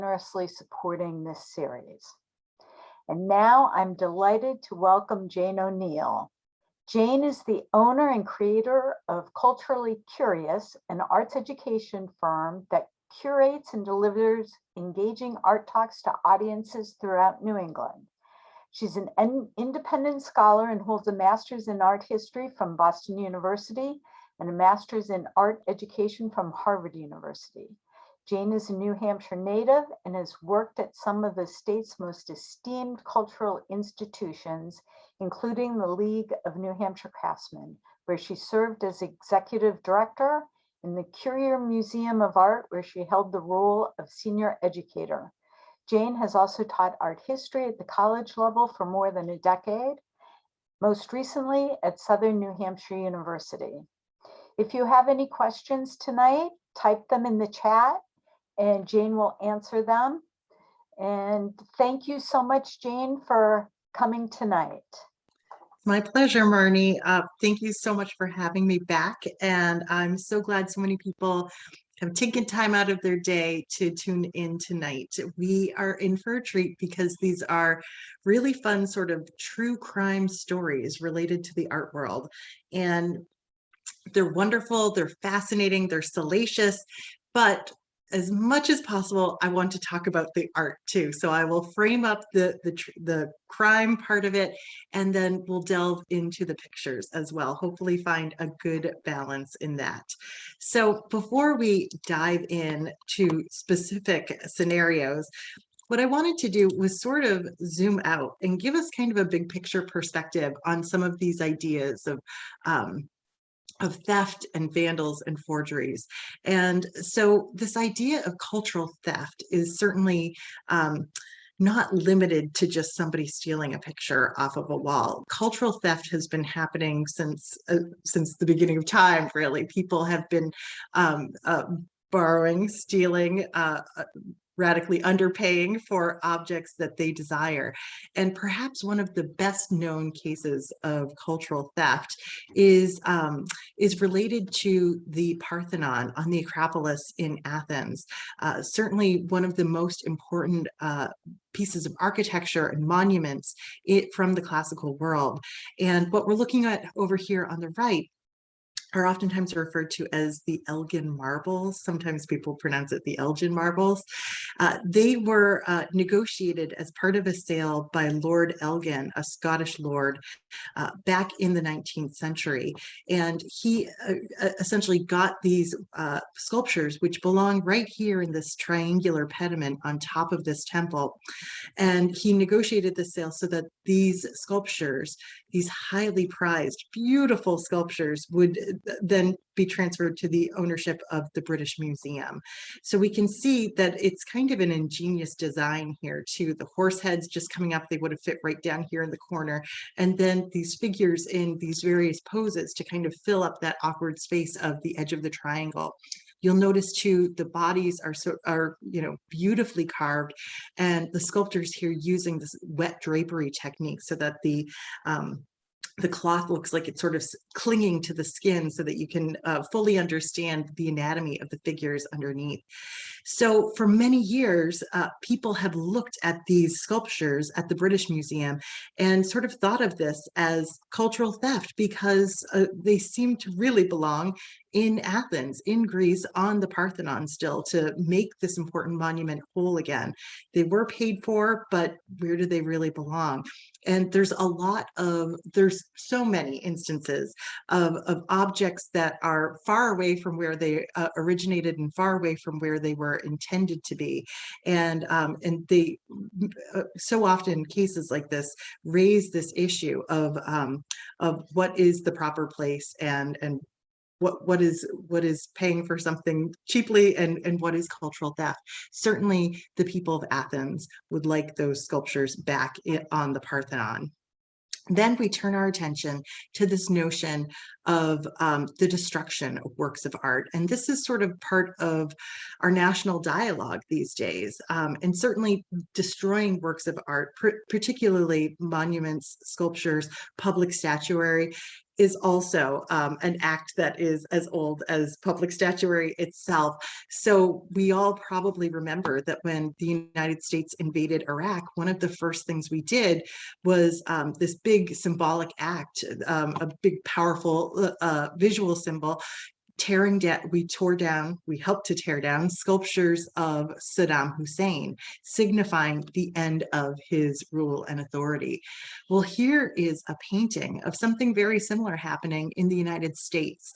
Generously supporting this series. And now I'm delighted to welcome Jane Oneail. Jane is the owner and creator of Culturally Curious, an arts education firm that curates and delivers engaging art talks to audiences throughout New England. She's an independent scholar and holds a master's in art history from Boston University and a master's in art education from Harvard University. Jane is a New Hampshire native and has worked at some of the state's most esteemed cultural institutions, including the League of New Hampshire Craftsmen, where she served as executive director, in the Currier Museum of Art, where she held the role of senior educator. Jane has also taught art history at the college level for more than a decade, most recently at Southern New Hampshire University. If you have any questions tonight, type them in the chat and Jane will answer them. And thank you so much, Jane, for coming tonight. My pleasure, Marnie. Thank you so much for having me back. And I'm so glad so many people have taken time out of their day to tune in tonight. We are in for a treat because these are really fun sort of true crime stories related to the art world. And they're wonderful, they're fascinating, they're salacious, but as much as possible, I want to talk about the art too. So I will frame up the crime part of it, and then we'll delve into the pictures as well. Hopefully find a good balance in that. So before we dive in to specific scenarios, what I wanted to do was sort of zoom out and give us kind of a big picture perspective on some of these ideas of theft and vandals and forgeries. And so this idea of cultural theft is certainly not limited to just somebody stealing a picture off of a wall. Cultural theft has been happening since the beginning of time, really. People have been borrowing, stealing, radically underpaying for objects that they desire. And perhaps one of the best known cases of cultural theft is related to the Parthenon on the Acropolis in Athens. Certainly one of the most important pieces of architecture and monuments from the classical world. And what we're looking at over here on the right are oftentimes referred to as the Elgin marbles. Sometimes people pronounce it the Elgin marbles. They were negotiated as part of a sale by Lord Elgin, a Scottish lord, back in the 19th century. And he essentially got these sculptures, which belong right here in this triangular pediment on top of this temple. And he negotiated the sale so that these sculptures, these highly prized, beautiful sculptures, would then be transferred to the ownership of the British Museum. So we can see that it's kind of an ingenious design here too. The horse heads just coming up, they would have fit right down here in the corner. And then these figures in these various poses to kind of fill up that awkward space of the edge of the triangle. You'll notice too, the bodies are beautifully carved, and the sculptors here using this wet drapery technique so that the cloth looks like it's sort of clinging to the skin so that you can fully understand the anatomy of the figures underneath. So for many years, people have looked at these sculptures at the British Museum and sort of thought of this as cultural theft because they seem to really belong in Athens, in Greece, on the Parthenon still, to make this important monument whole again. They were paid for, but where do they really belong? And there's so many instances of objects that are far away from where they originated and far away from where they were intended to be. And they so often cases like this raise this issue of what is the proper place and what is paying for something cheaply and what is cultural theft. Certainly the people of Athens would like those sculptures back on the Parthenon. Then we turn our attention to this notion of the destruction of works of art. And this is sort of part of our national dialogue these days. And certainly destroying works of art, particularly monuments, sculptures, public statuary, is also an act that is as old as public statuary itself. So we all probably remember that when the United States invaded Iraq, one of the first things we did was this big symbolic act, a big, powerful visual symbol. We helped to tear down sculptures of Saddam Hussein, signifying the end of his rule and authority. Well, here is a painting of something very similar happening in the United States.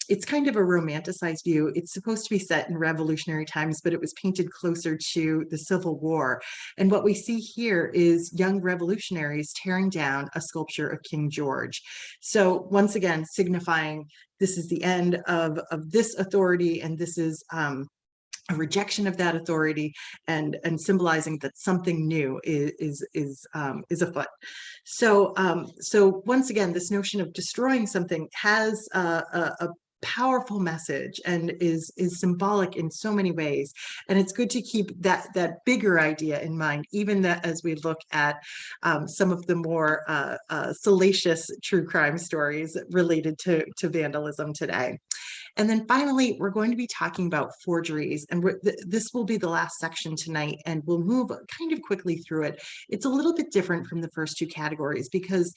It's kind of a romanticized view. It's supposed to be set in revolutionary times, but it was painted closer to the Civil War. And what we see here is young revolutionaries tearing down a sculpture of King George. So once again, signifying this is the end of this authority, and this is a rejection of that authority, and symbolizing that something new is afoot. So so once again, this notion of destroying something has a powerful message and is symbolic in so many ways, and it's good to keep that bigger idea in mind, even that as we look at some of the more salacious true crime stories related to vandalism today. And then finally, we're going to be talking about forgeries, and this will be the last section tonight, and we'll move kind of quickly through it. It's a little bit different from the first two categories because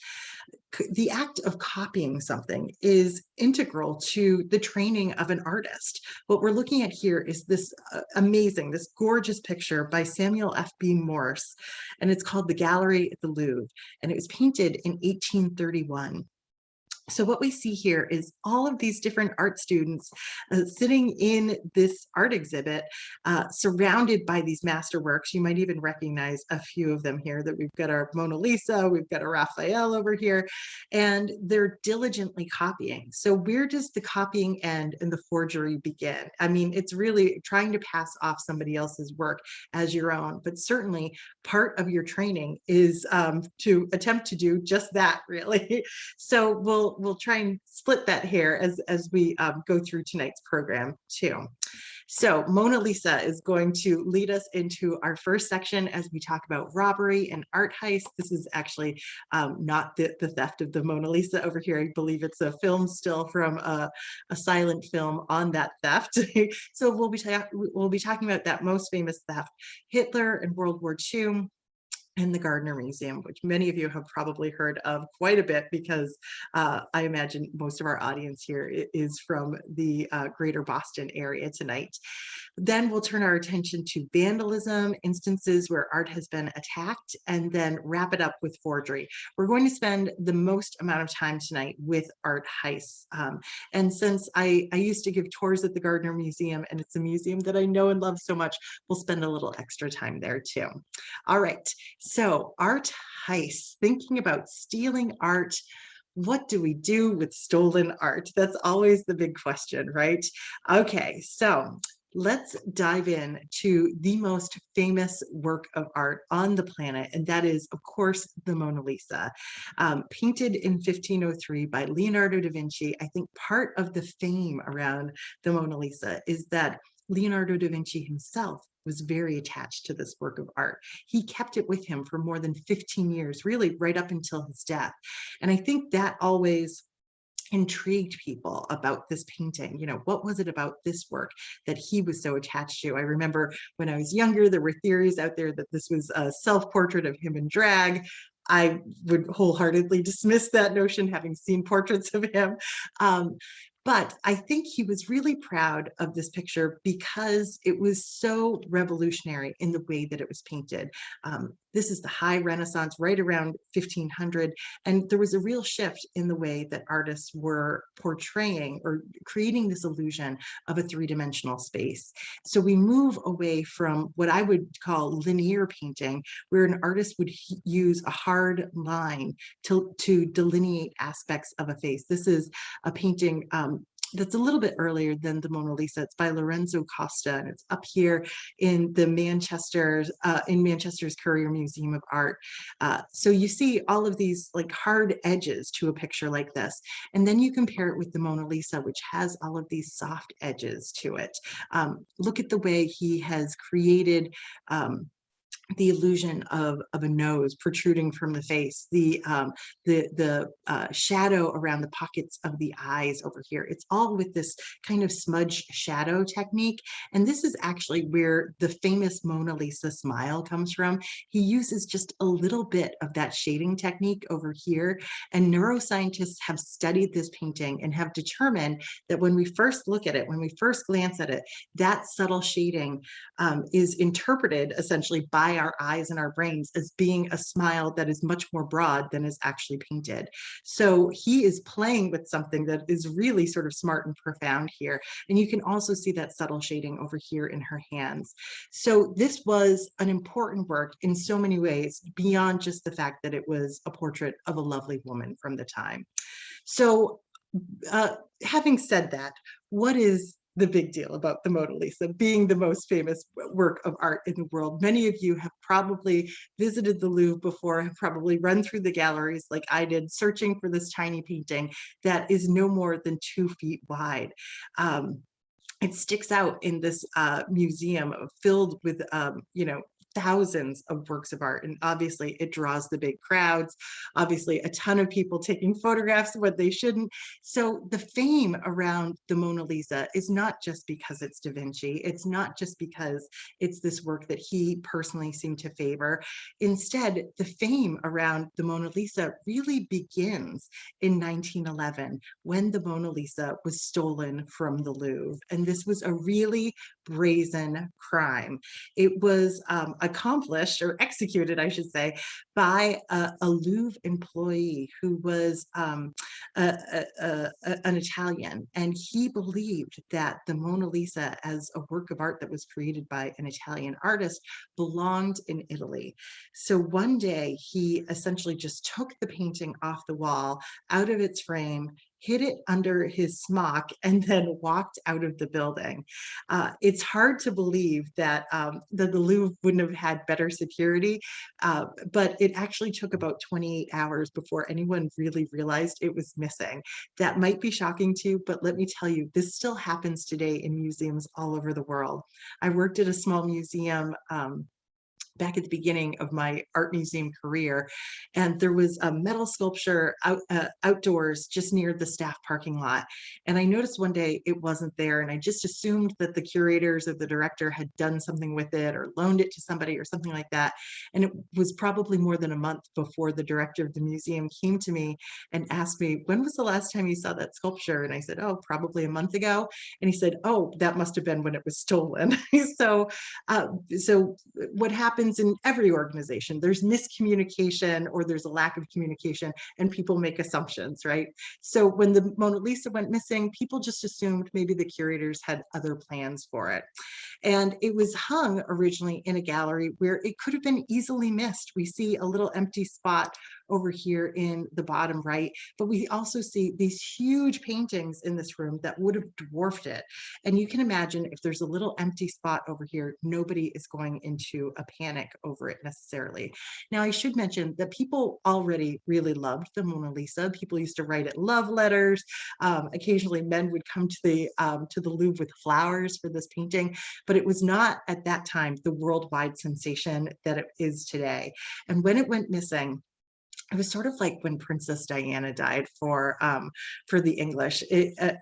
the act of copying something is integral to the training of an artist. What we're looking at here is this amazing, this gorgeous picture by Samuel F.B. Morse, and it's called The Gallery at the Louvre, and it was painted in 1831. So what we see here is all of these different art students sitting in this art exhibit, surrounded by these masterworks. You might even recognize a few of them here, that we've got our Mona Lisa, we've got a Raphael over here, and they're diligently copying. So where does the copying end and the forgery begin? I mean, it's really trying to pass off somebody else's work as your own, but certainly part of your training is to attempt to do just that, really. So we'll try and split that here as we go through tonight's program too. So Mona Lisa is going to lead us into our first section as we talk about robbery and art heist. This is actually not the theft of the Mona Lisa over here. I believe it's a film still from a silent film on that theft. So we'll be talking about that most famous theft, Hitler and World War II, and the Gardner Museum, which many of you have probably heard of quite a bit, because I imagine most of our audience here is from the greater Boston area tonight. Then we'll turn our attention to vandalism, instances where art has been attacked, and then wrap it up with forgery. We're going to spend the most amount of time tonight with art heists. And since I used to give tours at the Gardner Museum, and it's a museum that I know and love so much, we'll spend a little extra time there too. All right. So art heists, thinking about stealing art. What do we do with stolen art? That's always the big question, right? Okay, so let's dive in to the most famous work of art on the planet, and that is, of course, the Mona Lisa, painted in 1503 by Leonardo da Vinci. I think part of the fame around the Mona Lisa is that Leonardo da Vinci himself was very attached to this work of art. He kept it with him for more than 15 years, really right up until his death. And I think that always intrigued people about this painting. You know, what was it about this work that he was so attached to? I remember when I was younger, there were theories out there that this was a self-portrait of him in drag. I would wholeheartedly dismiss that notion, having seen portraits of him. But I think he was really proud of this picture because it was so revolutionary in the way that it was painted. This is the high Renaissance, right around 1500, and there was a real shift in the way that artists were portraying or creating this illusion of a three-dimensional space. So we move away from what I would call linear painting, where an artist would use a hard line to delineate aspects of a face. This is a painting that's a little bit earlier than the Mona Lisa. It's by Lorenzo Costa, and it's up here in the Manchester's Currier Museum of Art. So you see all of these like hard edges to a picture like this, and then you compare it with the Mona Lisa, which has all of these soft edges to it. Look at the way he has created the illusion of a nose protruding from the face, the shadow around the pockets of the eyes over here. It's all with this kind of smudge shadow technique. And this is actually where the famous Mona Lisa smile comes from. He uses just a little bit of that shading technique over here. And neuroscientists have studied this painting and have determined that when we first look at it, when we first glance at it, that subtle shading is interpreted essentially by our eyes and our brains as being a smile that is much more broad than is actually painted. So he is playing with something that is really sort of smart and profound here. And you can also see that subtle shading over here in her hands. So this was an important work in so many ways, beyond just the fact that it was a portrait of a lovely woman from the time. So having said that, what is the big deal about the Mona Lisa being the most famous work of art in the world? Many of you have probably visited the Louvre before, have probably run through the galleries like I did, searching for this tiny painting that is no more than 2 feet wide. It sticks out in this museum filled with, thousands of works of art. And obviously it draws the big crowds, obviously a ton of people taking photographs when they shouldn't. So the fame around the Mona Lisa is not just because it's Da Vinci. It's not just because it's this work that he personally seemed to favor. Instead, the fame around the Mona Lisa really begins in 1911 when the Mona Lisa was stolen from the Louvre. And this was a really brazen crime. It was accomplished, or executed, I should say, by a Louvre employee who was an Italian. And he believed that the Mona Lisa, as a work of art that was created by an Italian artist, belonged in Italy. So one day he essentially just took the painting off the wall, out of its frame, hid it under his smock, and then walked out of the building. It's hard to believe that, that the Louvre wouldn't have had better security, but it actually took about 28 hours before anyone really realized it was missing. That might be shocking to you, but let me tell you, this still happens today in museums all over the world. I worked at a small museum back at the beginning of my art museum career, and there was a metal sculpture outdoors just near the staff parking lot. And I noticed one day it wasn't there, and I just assumed that the curators or the director had done something with it or loaned it to somebody or something like that. And it was probably more than a month before the director of the museum came to me and asked me, when was the last time you saw that sculpture? And I said, oh, probably a month ago. And he said, oh, that must have been when it was stolen. So what happens in every organization, there's miscommunication or there's a lack of communication, and people make assumptions, right? So when the Mona Lisa went missing, people just assumed maybe the curators had other plans for it. And it was hung originally in a gallery where it could have been easily missed. We see a little empty spot over here in the bottom right, but we also see these huge paintings in this room that would have dwarfed it. And you can imagine, if there's a little empty spot over here, nobody is going into a panic over it necessarily. Now, I should mention that people already really loved the Mona Lisa. People used to write it love letters. Occasionally men would come to the Louvre with flowers for this painting, but it was not at that time the worldwide sensation that it is today. And when it went missing, it was sort of like when Princess Diana died for the English.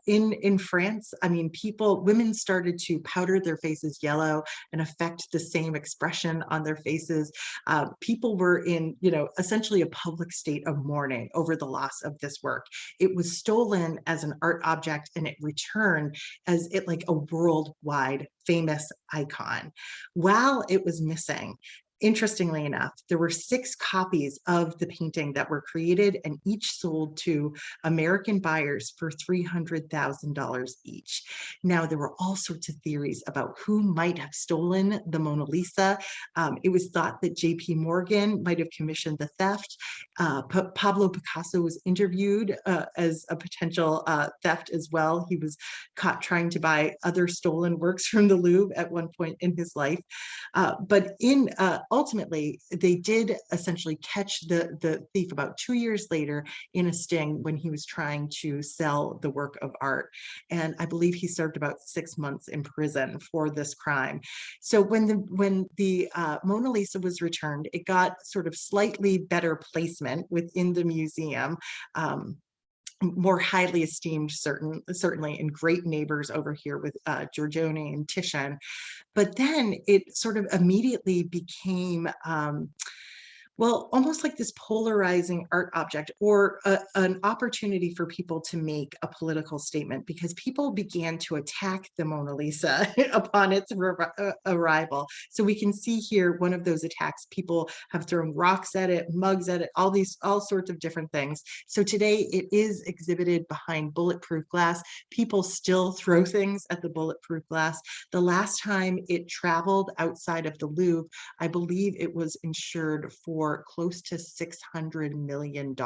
In France, I mean, women started to powder their faces yellow and affect the same expression on their faces. People were in, essentially a public state of mourning over the loss of this work. It was stolen as an art object, and it returned as like a worldwide famous icon. While it was missing, interestingly enough, there were 6 copies of the painting that were created, and each sold to American buyers for $300,000 each. Now, there were all sorts of theories about who might have stolen the Mona Lisa. It was thought that J.P. Morgan might have commissioned the theft. Pablo Picasso was interviewed as a potential theft as well. He was caught trying to buy other stolen works from the Louvre at one point in his life. But in ultimately, they did essentially catch the thief about 2 years later in a sting when he was trying to sell the work of art. And I believe he served about 6 months in prison for this crime. So when the Mona Lisa was returned, it got sort of slightly better placement within the museum. More highly esteemed, certainly, and great neighbors over here with Giorgione and Titian. But then it sort of immediately became well, almost like this polarizing art object, or an opportunity for people to make a political statement, because people began to attack the Mona Lisa upon its arrival. So we can see here one of those attacks. People have thrown rocks at it, mugs at it, all sorts of different things. So today it is exhibited behind bulletproof glass. People still throw things at the bulletproof glass. The last time it traveled outside of the Louvre, I believe it was insured for close to $600 million,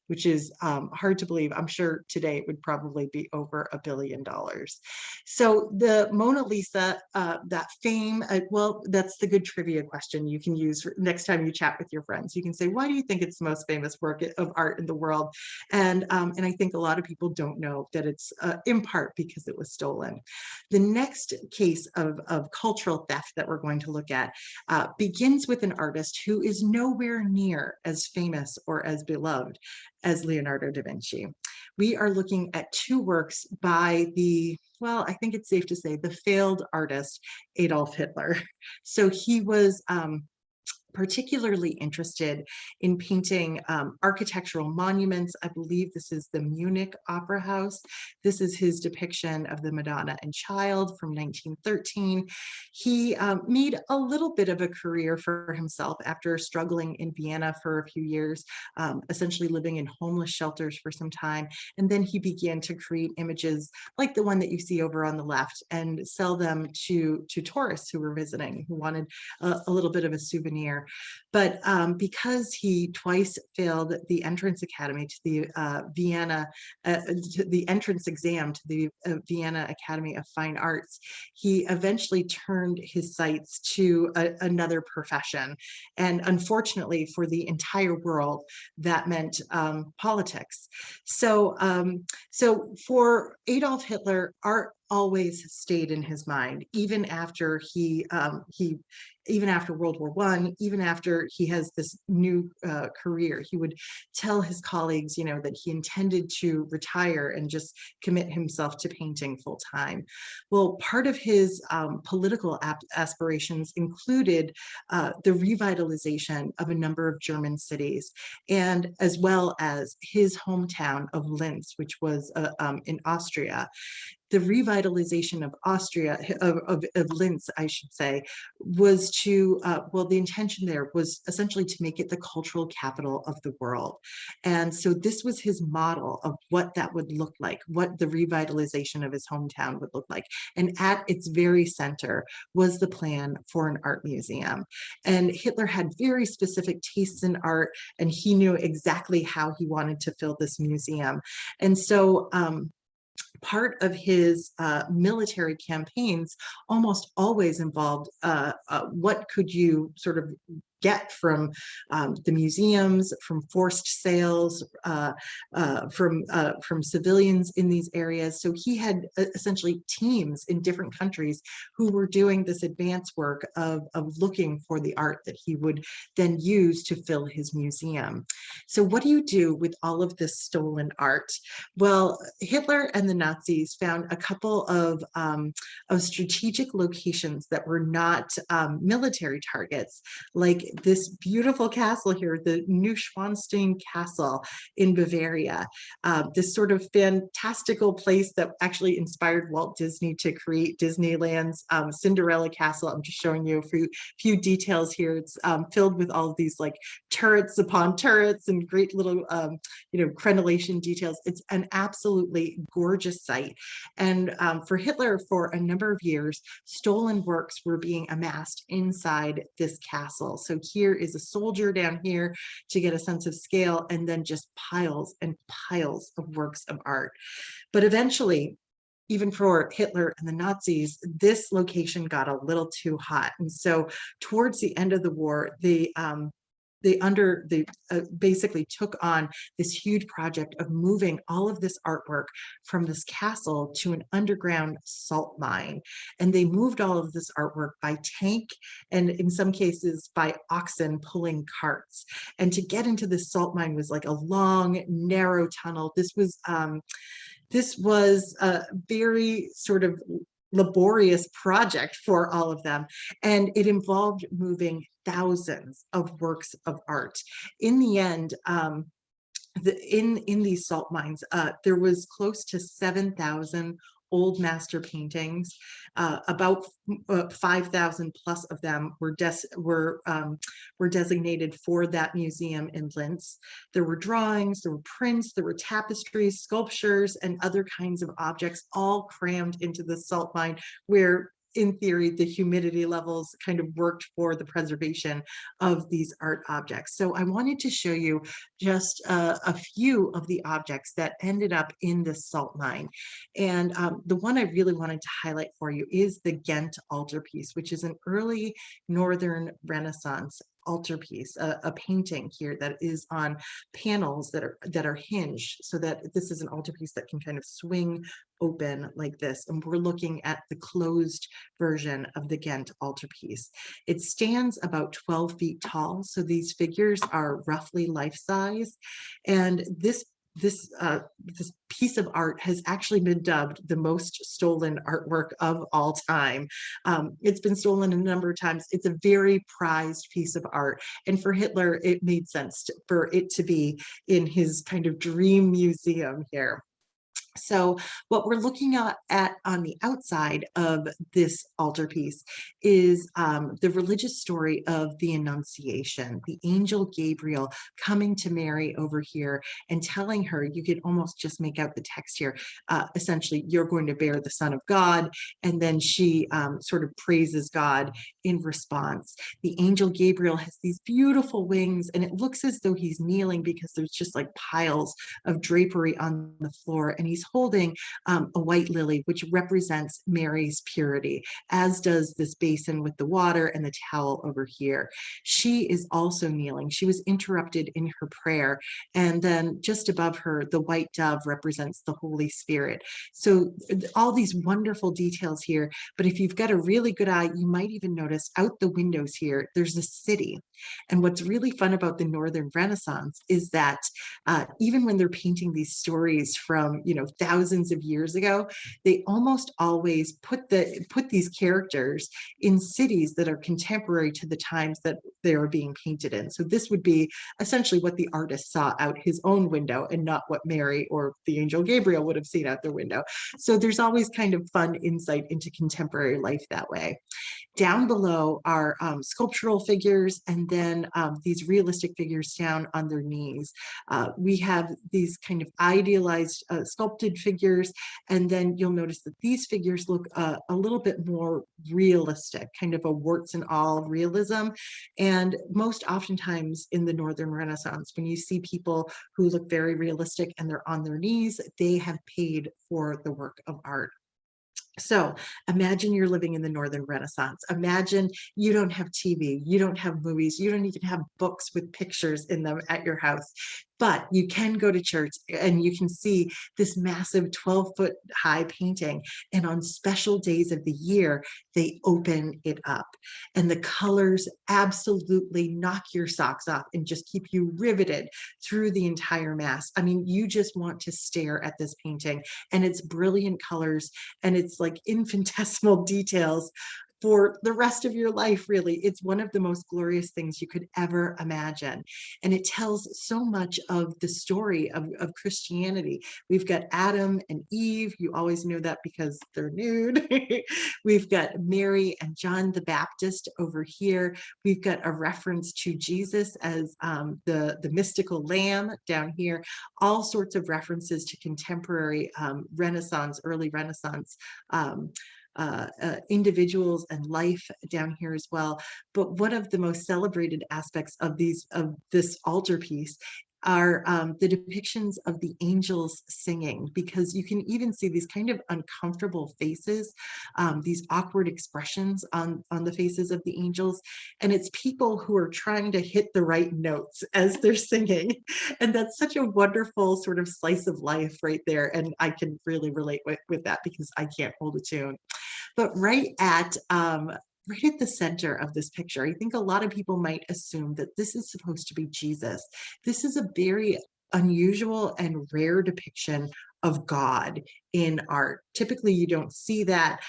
which is hard to believe. I'm sure today it would probably be over $1 billion. So the Mona Lisa, that fame, well, that's the good trivia question you can use next time you chat with your friends. You can say, why do you think it's the most famous work of art in the world? And I think a lot of people don't know that it's in part because it was stolen. The next case of cultural theft that we're going to look at begins with an artist who is nowhere near as famous or as beloved as Leonardo da Vinci. We are looking at two works by the, well, I think it's safe to say, the failed artist Adolf Hitler. So he was particularly interested in painting architectural monuments. I believe this is the Munich Opera House. This is his depiction of the Madonna and Child from 1913. He made a little bit of a career for himself after struggling in Vienna for a few years, essentially living in homeless shelters for some time. And then he began to create images like the one that you see over on the left and sell them to tourists who were visiting, who wanted a little bit of a souvenir. But because he twice failed the entrance academy to the Vienna, to the entrance exam to the Vienna Academy of Fine Arts, he eventually turned his sights to another profession. And unfortunately for the entire world, that meant politics. So, so for Adolf Hitler, art always stayed in his mind, even after even after World War I, even after he has this new career. He would tell his colleagues, you know, that he intended to retire and just commit himself to painting full time. Well, part of his political aspirations included the revitalization of a number of German cities, and as well as his hometown of Linz, which was in Austria. The revitalization of Austria, of Linz, I should say, was to, well, the intention there was essentially to make it the cultural capital of the world. And so this was his model of what that would look like, what the revitalization of his hometown would look like. And at its very center was the plan for an art museum. And Hitler had very specific tastes in art, and he knew exactly how he wanted to fill this museum. And so, part of his military campaigns almost always involved what could you sort of get from the museums, from forced sales, from civilians in these areas. So he had essentially teams in different countries who were doing this advanced work of looking for the art that he would then use to fill his museum. So what do you do with all of this stolen art? Well, Hitler and the Nazis found a couple of strategic locations that were not military targets, like this beautiful castle here, the Neuschwanstein Castle in Bavaria, this sort of fantastical place that actually inspired Walt Disney to create Disneyland's Cinderella Castle. I'm just showing you a few details here. It's filled with all of these like turrets upon turrets and great little, you know, crenellation details. It's an absolutely gorgeous site. And for Hitler, for a number of years, stolen works were being amassed inside this castle. So here is a soldier down here to get a sense of scale, and then just piles and piles of works of art. But eventually, even for Hitler and the Nazis, this location got a little too hot. And so towards the end of the war, they basically took on this huge project of moving all of this artwork from this castle to an underground salt mine. And they moved all of this artwork by tank, and in some cases by oxen pulling carts. And to get into this salt mine was like a long, narrow tunnel. This was a very sort of laborious project for all of them, and it involved moving thousands of works of art. In the end, in these salt mines, there was close to 7,000 old master paintings. About 5,000 plus of them were designated for that museum in Linz. There were drawings, there were prints, there were tapestries, sculptures, and other kinds of objects, all crammed into the salt mine, where in theory, the humidity levels kind of worked for the preservation of these art objects. So I wanted to show you just a few of the objects that ended up in this salt mine. And the one I really wanted to highlight for you is the Ghent altarpiece, which is an early Northern Renaissance altarpiece, a painting here that is on panels that are hinged, so that this is an altarpiece that can kind of swing open like this. And we're looking at the closed version of the Ghent altarpiece. It stands about 12 feet tall, so these figures are roughly life size. And this piece of art has actually been dubbed the most stolen artwork of all time. It's been stolen a number of times. It's a very prized piece of art. And for Hitler, it made sense for it to be in his kind of dream museum here. So what we're looking at on the outside of this altarpiece is the religious story of the Annunciation, the angel Gabriel coming to Mary over here and telling her, you could almost just make out the text here, essentially, you're going to bear the Son of God. And then she sort of praises God in response. The angel Gabriel has these beautiful wings, and it looks as though he's kneeling because there's just like piles of drapery on the floor, and he's holding a white lily, which represents Mary's purity, as does this basin with the water and the towel over here. She is also kneeling. She was interrupted in her prayer. And then just above her, the white dove represents the Holy Spirit. So all these wonderful details here. But if you've got a really good eye, you might even notice out the windows here, there's a city. And what's really fun about the Northern Renaissance is that even when they're painting these stories from, thousands of years ago, they almost always put these characters in cities that are contemporary to the times that they are being painted in. So this would be essentially what the artist saw out his own window, and not what Mary or the angel Gabriel would have seen out their window. So there's always kind of fun insight into contemporary life that way. Down below are sculptural figures, and then these realistic figures down on their knees. We have these kind of idealized sculpted figures, and then you'll notice that these figures look a little bit more realistic, kind of a warts and all realism. And most oftentimes in the Northern Renaissance, when you see people who look very realistic and they're on their knees, they have paid for the work of art. So imagine you're living in the Northern Renaissance. Imagine you don't have TV, you don't have movies, you don't even have books with pictures in them at your house. But you can go to church and you can see this massive 12-foot high painting. And on special days of the year, they open it up. And the colors absolutely knock your socks off and just keep you riveted through the entire mass. I mean, you just want to stare at this painting, and it's brilliant colors, and it's like infinitesimal details for the rest of your life, really. It's one of the most glorious things you could ever imagine. And it tells so much of the story of Christianity. We've got Adam and Eve. You always know that because they're nude. We've got Mary and John the Baptist over here. We've got a reference to Jesus as the mystical lamb down here. All sorts of references to contemporary Renaissance, early Renaissance individuals and life down here as well. But one of the most celebrated aspects of this altarpiece are the depictions of the angels singing, because you can even see these kind of uncomfortable faces, these awkward expressions on the faces of the angels. And it's people who are trying to hit the right notes as they're singing. And that's such a wonderful sort of slice of life right there. And I can really relate with that because I can't hold a tune. But right at the center of this picture, I think a lot of people might assume that this is supposed to be Jesus. This is a very unusual and rare depiction of God in art. Typically, you don't see that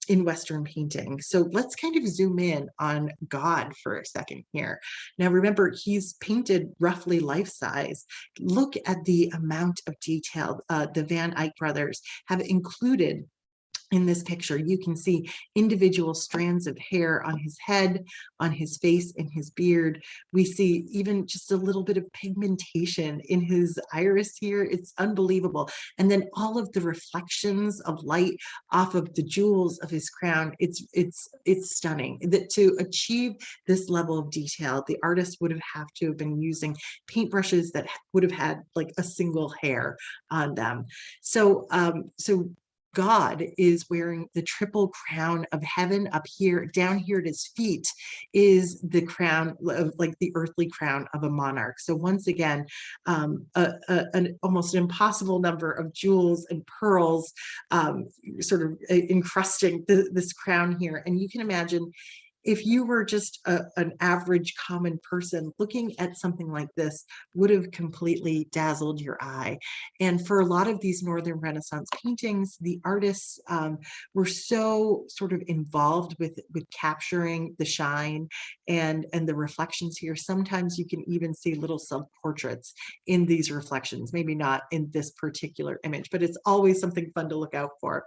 in Western painting. So let's kind of zoom in on God for a second here. Now, remember, he's painted roughly life size. Look at the amount of detail the Van Eyck brothers have included in this picture. You can see individual strands of hair on his head, on his face, and his beard. We see even just a little bit of pigmentation in his iris here. It's unbelievable. And then all of the reflections of light off of the jewels of his crown. It's stunning. That to achieve this level of detail, the artist would have to have been using paintbrushes that would have had like a single hair on them. So God is wearing the triple crown of heaven up here. Down here at his feet is the crown of like the earthly crown of a monarch. So once again, an almost impossible number of jewels and pearls sort of encrusting this crown here. And you can imagine if you were just an average common person, looking at something like this would have completely dazzled your eye. And for a lot of these Northern Renaissance paintings, the artists were so sort of involved with capturing the shine and the reflections here. Sometimes you can even see little self-portraits in these reflections, maybe not in this particular image, but it's always something fun to look out for.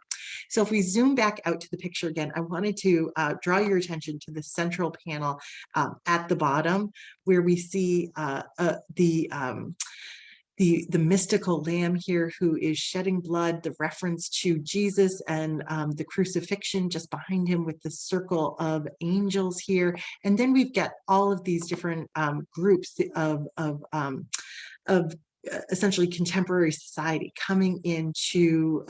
So if we zoom back out to the picture again, I wanted to draw your attention to the central panel at the bottom, where we see the mystical lamb here who is shedding blood, the reference to Jesus and the crucifixion just behind him with the circle of angels here. And then we've got all of these different groups of essentially contemporary society coming in to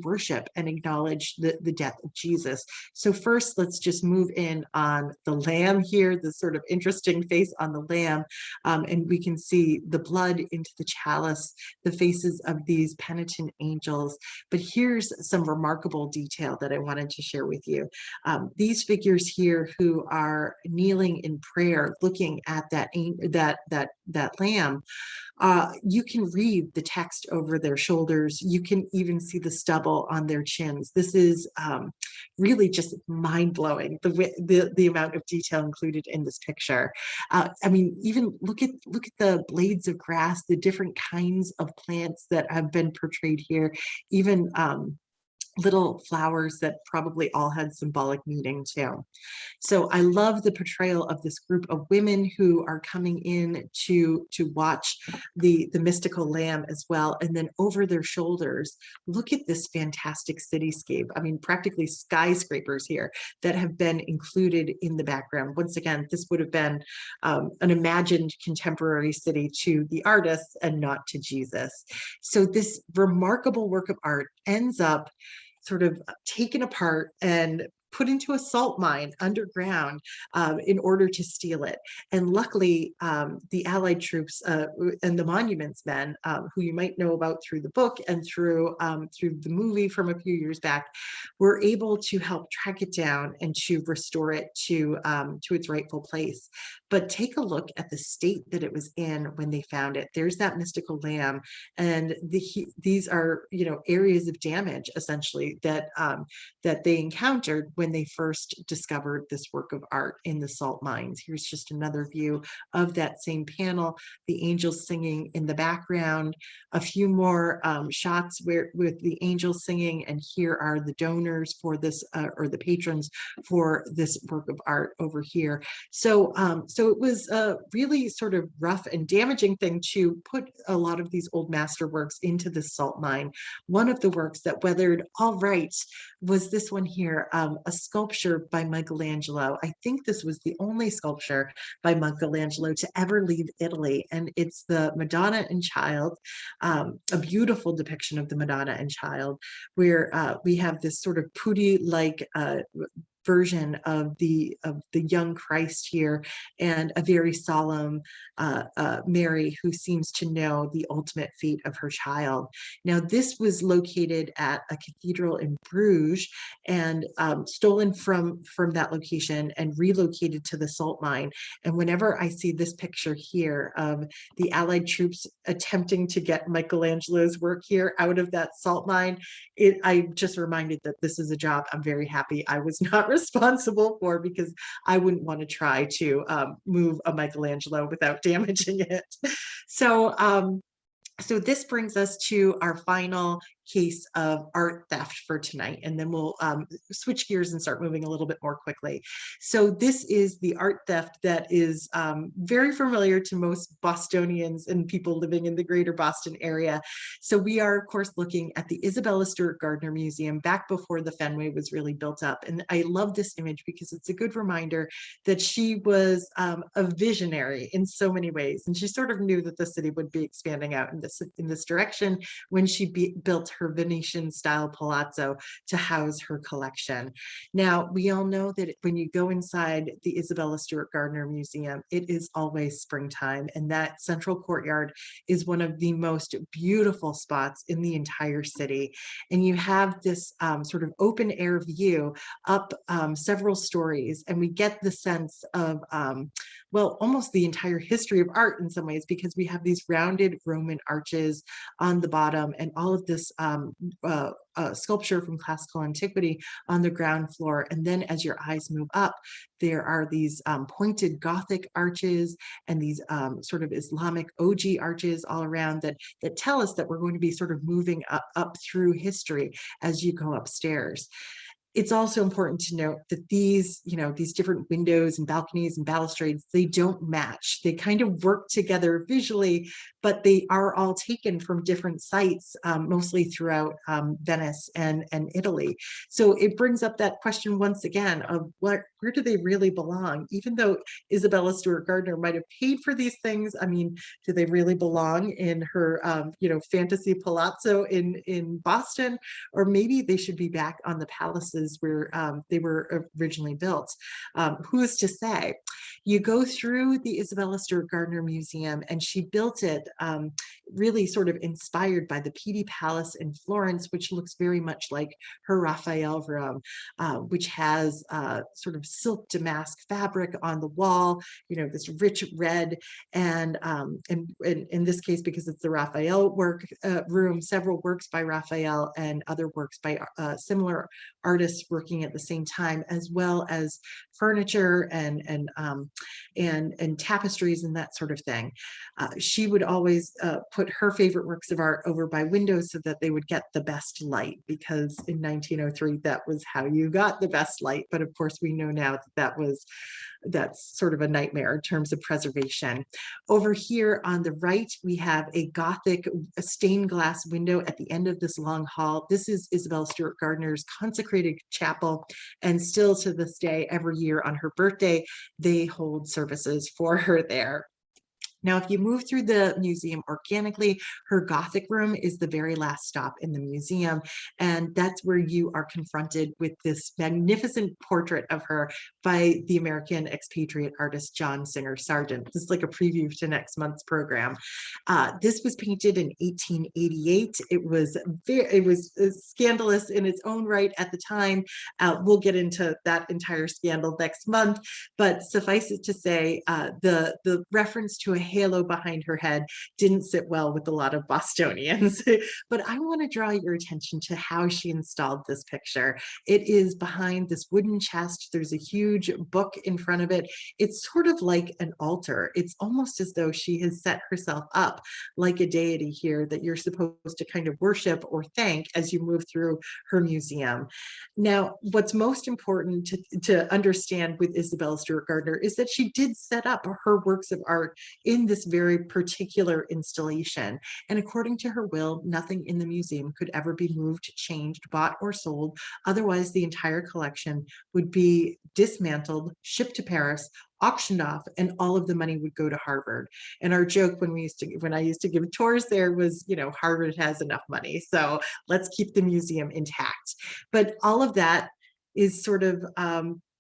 worship and acknowledge the death of Jesus. So first, let's just move in on the lamb here, the sort of interesting face on the lamb, and we can see the blood into the chalice, the faces of these penitent angels. But here's some remarkable detail that I wanted to share with you. These figures here who are kneeling in prayer, looking at that lamb, you can read the text over their shoulders. You can even see the stubble on their chins. This is really just mind-blowing, the amount of detail included in this picture. I mean, even look at the blades of grass, the different kinds of plants that have been portrayed here, even little flowers that probably all had symbolic meaning too. So I love the portrayal of this group of women who are coming in to watch the mystical lamb as well. And then over their shoulders, look at this fantastic cityscape. I mean, practically skyscrapers here that have been included in the background. Once again, this would have been an imagined contemporary city to the artists and not to Jesus. So this remarkable work of art ends up sort of taken apart and put into a salt mine underground in order to steal it. And luckily, the Allied troops and the monuments men, who you might know about through the book and through the movie from a few years back, were able to help track it down and to restore it to its rightful place. But take a look at the state that it was in when they found it. There's that mystical lamb, and these are, you know, areas of damage essentially that they encountered when they first discovered this work of art in the salt mines. Here's just another view of that same panel, the angels singing in the background, a few more shots with the angels singing, and here are the donors for this, or the patrons for this work of art over here. So it was a really sort of rough and damaging thing to put a lot of these old masterworks into the salt mine. One of the works that weathered all right was this one here, a sculpture by Michelangelo. I think this was the only sculpture by Michelangelo to ever leave Italy, and it's the Madonna and Child, a beautiful depiction of the Madonna and Child, where we have this sort of Putti-like version of the young Christ here, and a very solemn Mary who seems to know the ultimate fate of her child. Now, this was located at a cathedral in Bruges, and stolen from that location and relocated to the salt mine. And whenever I see this picture here of the Allied troops attempting to get Michelangelo's work here out of that salt mine, I'm just reminded that this is a job I'm very happy I was not responsible for, because I wouldn't want to try to move a Michelangelo without damaging it. So, so this brings us to our final case of art theft for tonight, and then we'll switch gears and start moving a little bit more quickly. So this is the art theft that is very familiar to most Bostonians and people living in the greater Boston area. So we are, of course, looking at the Isabella Stewart Gardner Museum back before the Fenway was really built up. And I love this image because it's a good reminder that she was a visionary in so many ways. And she sort of knew that the city would be expanding out in this direction when she built her Venetian style palazzo to house her collection. Now, we all know that when you go inside the Isabella Stewart Gardner Museum, it is always springtime, and that central courtyard is one of the most beautiful spots in the entire city. And you have this sort of open air view up several stories, and we get the sense of well, almost the entire history of art in some ways, because we have these rounded Roman arches on the bottom, and all of this sculpture from classical antiquity on the ground floor. And then as your eyes move up, there are these pointed Gothic arches and these sort of Islamic OG arches all around that tell us that we're going to be sort of moving up through history as you go upstairs. It's also important to note that these different windows and balconies and balustrades, they don't match. They kind of work together visually, but they are all taken from different sites, mostly throughout Venice and Italy. So it brings up that question once again of where do they really belong? Even though Isabella Stewart Gardner might have paid for these things, I mean, do they really belong in her fantasy palazzo in Boston? Or maybe they should be back on the palaces where they were originally built. Who's to say? You go through the Isabella Stewart Gardner Museum, and she built it really sort of inspired by the Pitti Palace in Florence, which looks very much like her Raphael room, which has sort of silk damask fabric on the wall, this rich red, and in this case, because it's the Raphael work room, several works by Raphael and other works by similar artists working at the same time, as well as furniture and tapestries and that sort of thing. She would always put her favorite works of art over by windows so that they would get the best light, because in 1903 that was how you got the best light. But of course we know now that that's sort of a nightmare in terms of preservation. Over here on the right, we have a Gothic stained glass window at the end of this long hall. This is Isabella Stewart Gardner's consecrated chapel, and still to this day, every year on her birthday, they hold services for her there. Now, if you move through the museum organically, her Gothic room is the very last stop in the museum. And that's where you are confronted with this magnificent portrait of her by the American expatriate artist, John Singer Sargent. This is like a preview to next month's program. This was painted in 1888. It was scandalous in its own right at the time. We'll get into that entire scandal next month, but suffice it to say, the reference to a halo behind her head didn't sit well with a lot of Bostonians. But I want to draw your attention to how she installed this picture. It is behind this wooden chest. There's a huge book in front of it. It's sort of like an altar. It's almost as though she has set herself up like a deity here that you're supposed to kind of worship or thank as you move through her museum. Now, what's most important to understand with Isabella Stewart Gardner is that she did set up her works of art in in this very particular installation. And according to her will, nothing in the museum could ever be moved, changed, bought, or sold. Otherwise, the entire collection would be dismantled, shipped to Paris, auctioned off, and all of the money would go to Harvard. And our joke when I used to give tours there was, Harvard has enough money, so let's keep the museum intact. But all of that is sort of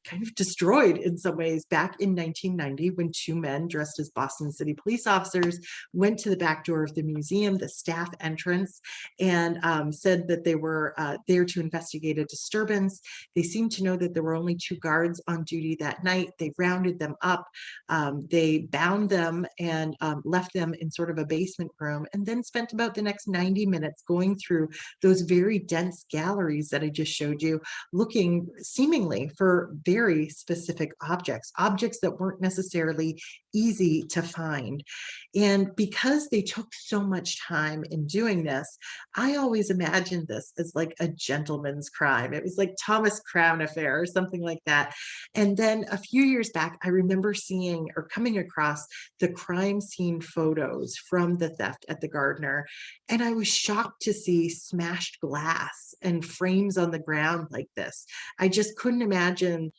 kind of destroyed in some ways back in 1990 when two men dressed as Boston City police officers went to the back door of the museum, the staff entrance, and said that they were there to investigate a disturbance. They seemed to know that there were only two guards on duty that night. They rounded them up, they bound them and left them in sort of a basement room, and then spent about the next 90 minutes going through those very dense galleries that I just showed you, looking seemingly for very specific objects that weren't necessarily easy to find. And because they took so much time in doing this, I always imagined this as like a gentleman's crime. It was like Thomas Crown affair or something like that. And then a few years back, I remember seeing or coming across the crime scene photos from the theft at the Gardner. And I was shocked to see smashed glass and frames on the ground like this. I just couldn't imagine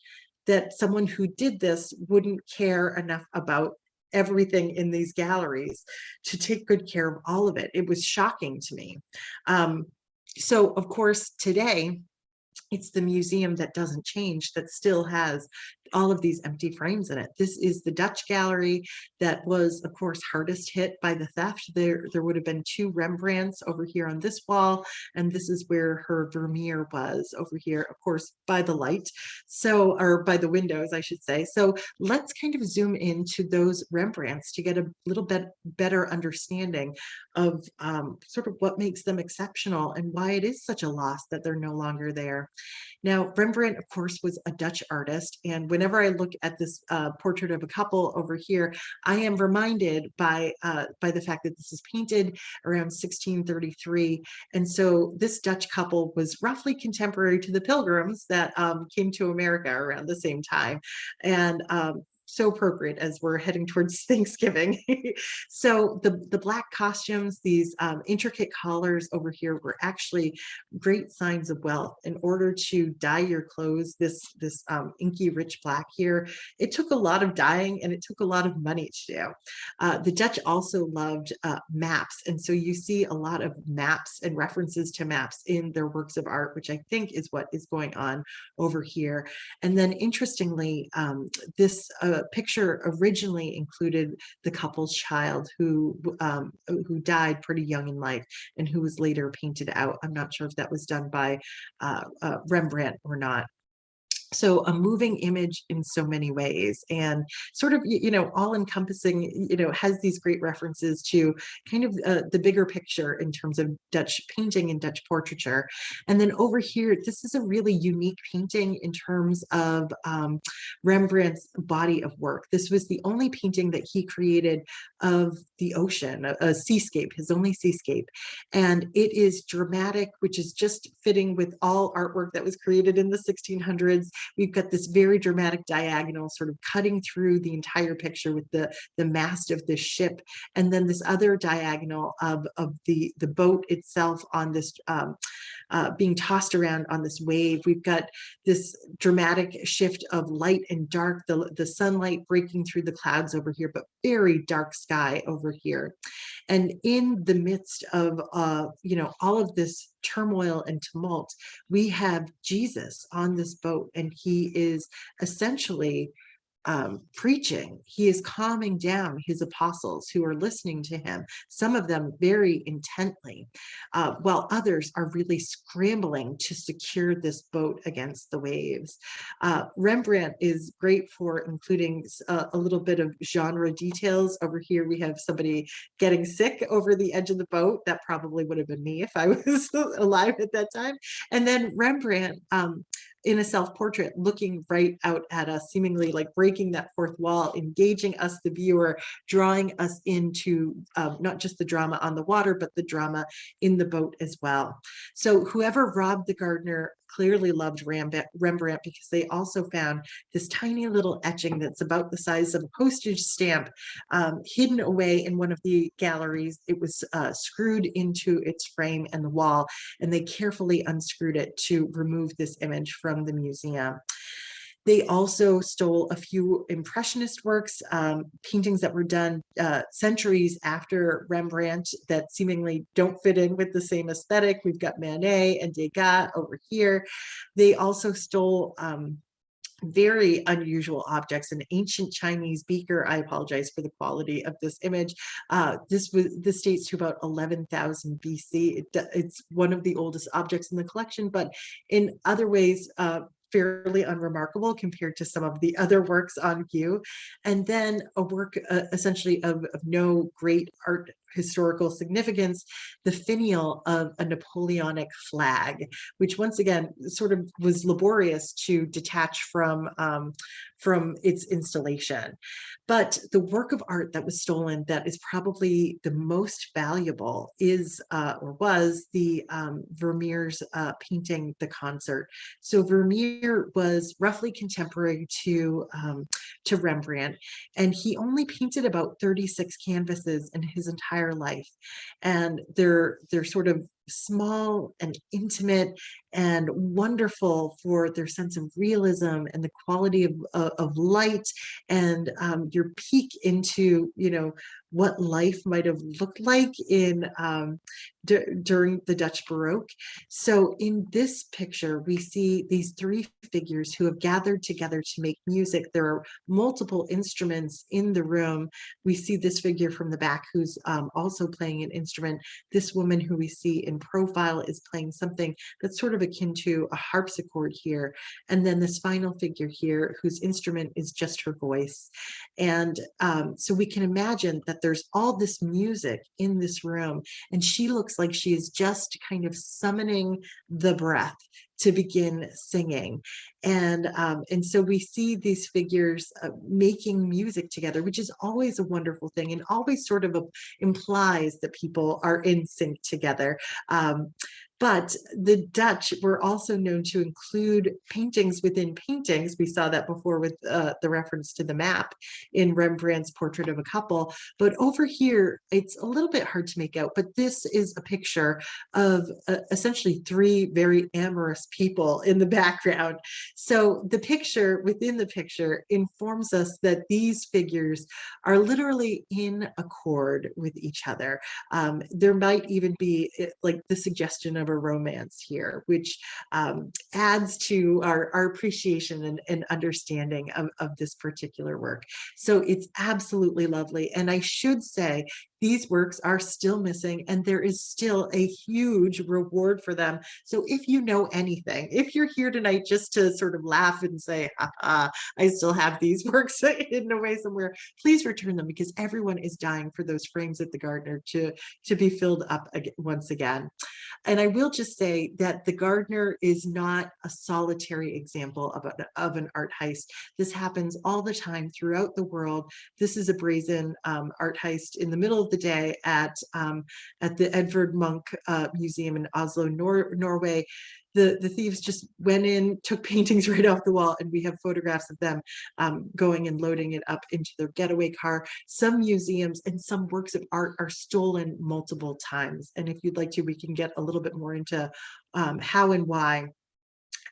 that someone who did this wouldn't care enough about everything in these galleries to take good care of all of it. It was shocking to me. So of course, today, it's the museum that doesn't change that still has all of these empty frames in it. This is the Dutch gallery that was, of course, hardest hit by the theft. There would have been two Rembrandts over here on this wall, and this is where her Vermeer was over here, of course, by the light, or by the windows, I should say. So let's kind of zoom into those Rembrandts to get a little bit better understanding of sort of what makes them exceptional and why it is such a loss that they're no longer there. Now, Rembrandt, of course, was a Dutch artist, and whenever I look at this portrait of a couple over here, I am reminded by the fact that this is painted around 1633, and so this Dutch couple was roughly contemporary to the Pilgrims that came to America around the same time, and so appropriate as we're heading towards Thanksgiving. So the black costumes, these intricate collars over here were actually great signs of wealth. In order to dye your clothes this inky rich black here, it took a lot of dyeing and it took a lot of money to do. The Dutch also loved maps, and so you see a lot of maps and references to maps in their works of art, which I think is what is going on over here. And then interestingly, this picture originally included the couple's child who died pretty young in life and who was later painted out. I'm not sure if that was done by Rembrandt or not. So a moving image in so many ways, and sort of, all encompassing, has these great references to kind of the bigger picture in terms of Dutch painting and Dutch portraiture. And then over here, this is a really unique painting in terms of Rembrandt's body of work. This was the only painting that he created of the ocean, a seascape, his only seascape. And it is dramatic, which is just fitting with all artwork that was created in the 1600s. We've got this very dramatic diagonal sort of cutting through the entire picture with the mast of this ship, and then this other diagonal of the boat itself on this being tossed around on this wave. We've got this dramatic shift of light and dark, the sunlight breaking through the clouds over here, but very dark sky over here. And in the midst of all of this turmoil and tumult, we have Jesus on this boat, and he is essentially preaching. He is calming down his apostles who are listening to him, some of them very intently, while others are really scrambling to secure this boat against the waves. Rembrandt is great for including a little bit of genre details. Over here, we have somebody getting sick over the edge of the boat. That probably would have been me if I was alive at that time. And then Rembrandt, in a self-portrait, looking right out at us, seemingly like breaking that fourth wall, engaging us, the viewer, drawing us into not just the drama on the water, but the drama in the boat as well. So whoever robbed the Gardner clearly loved Rembrandt because they also found this tiny little etching that's about the size of a postage stamp hidden away in one of the galleries. It was screwed into its frame and the wall, and they carefully unscrewed it to remove this image from the museum. They also stole a few Impressionist works, paintings that were done centuries after Rembrandt that seemingly don't fit in with the same aesthetic. We've got Manet and Degas over here. They also stole very unusual objects, an ancient Chinese beaker. I apologize for the quality of this image. This dates to about 11,000 BC. It's one of the oldest objects in the collection, but in other ways, fairly unremarkable compared to some of the other works on view. And then a work essentially of no great art historical significance, the finial of a Napoleonic flag, which once again sort of was laborious to detach from its installation. But the work of art that was stolen that is probably the most valuable is or was the Vermeer's painting, The Concert. So Vermeer was roughly contemporary to Rembrandt, and he only painted about 36 canvases in his entire life. And they're sort of small and intimate and wonderful for their sense of realism and the quality of light and your peek into, you know, what life might have looked like in during the Dutch Baroque. So in this picture, we see these three figures who have gathered together to make music. There are multiple instruments in the room. We see this figure from the back who's also playing an instrument. This woman who we see in profile is playing something that's sort of akin to a harpsichord here. And then this final figure here whose instrument is just her voice. And so we can imagine that there's all this music in this room, and she looks like she is just kind of summoning the breath to begin singing. And so we see these figures making music together, which is always a wonderful thing and always sort of implies that people are in sync together. But the Dutch were also known to include paintings within paintings. We saw that before with the reference to the map in Rembrandt's Portrait of a Couple. But over here, it's a little bit hard to make out, but this is a picture of essentially three very amorous people in the background. So the picture within the picture informs us that these figures are literally in accord with each other. There might even be like the suggestion of a romance here, which adds to our appreciation and understanding of this particular work. So it's absolutely lovely. And I should say, these works are still missing, and there is still a huge reward for them. So if you know anything, if you're here tonight just to sort of laugh and say, I still have these works hidden away somewhere, please return them, because everyone is dying for those frames at the Gardner to be filled up once again. And I will just say that the Gardner is not a solitary example of an art heist. This happens all the time throughout the world. This is a brazen art heist in the middle of the day at the Edvard Munch Museum in Oslo, Norway. The thieves just went in, took paintings right off the wall, and we have photographs of them going and loading it up into their getaway car. Some museums and some works of art are stolen multiple times. And if you'd like to, we can get a little bit more into how and why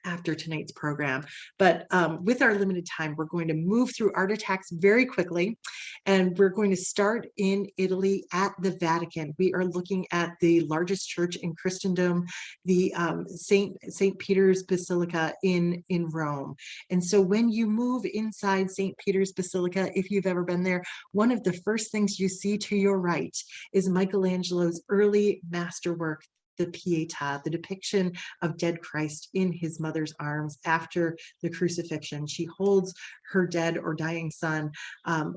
after tonight's program. But with our limited time, we're going to move through art attacks very quickly. And we're going to start in Italy at the Vatican. We are looking at the largest church in Christendom, the St. Peter's Basilica in Rome. And so when you move inside St. Peter's Basilica, if you've ever been there, one of the first things you see to your right is Michelangelo's early masterwork, the Pietà, the depiction of dead Christ in his mother's arms after the crucifixion. She holds her dead or dying son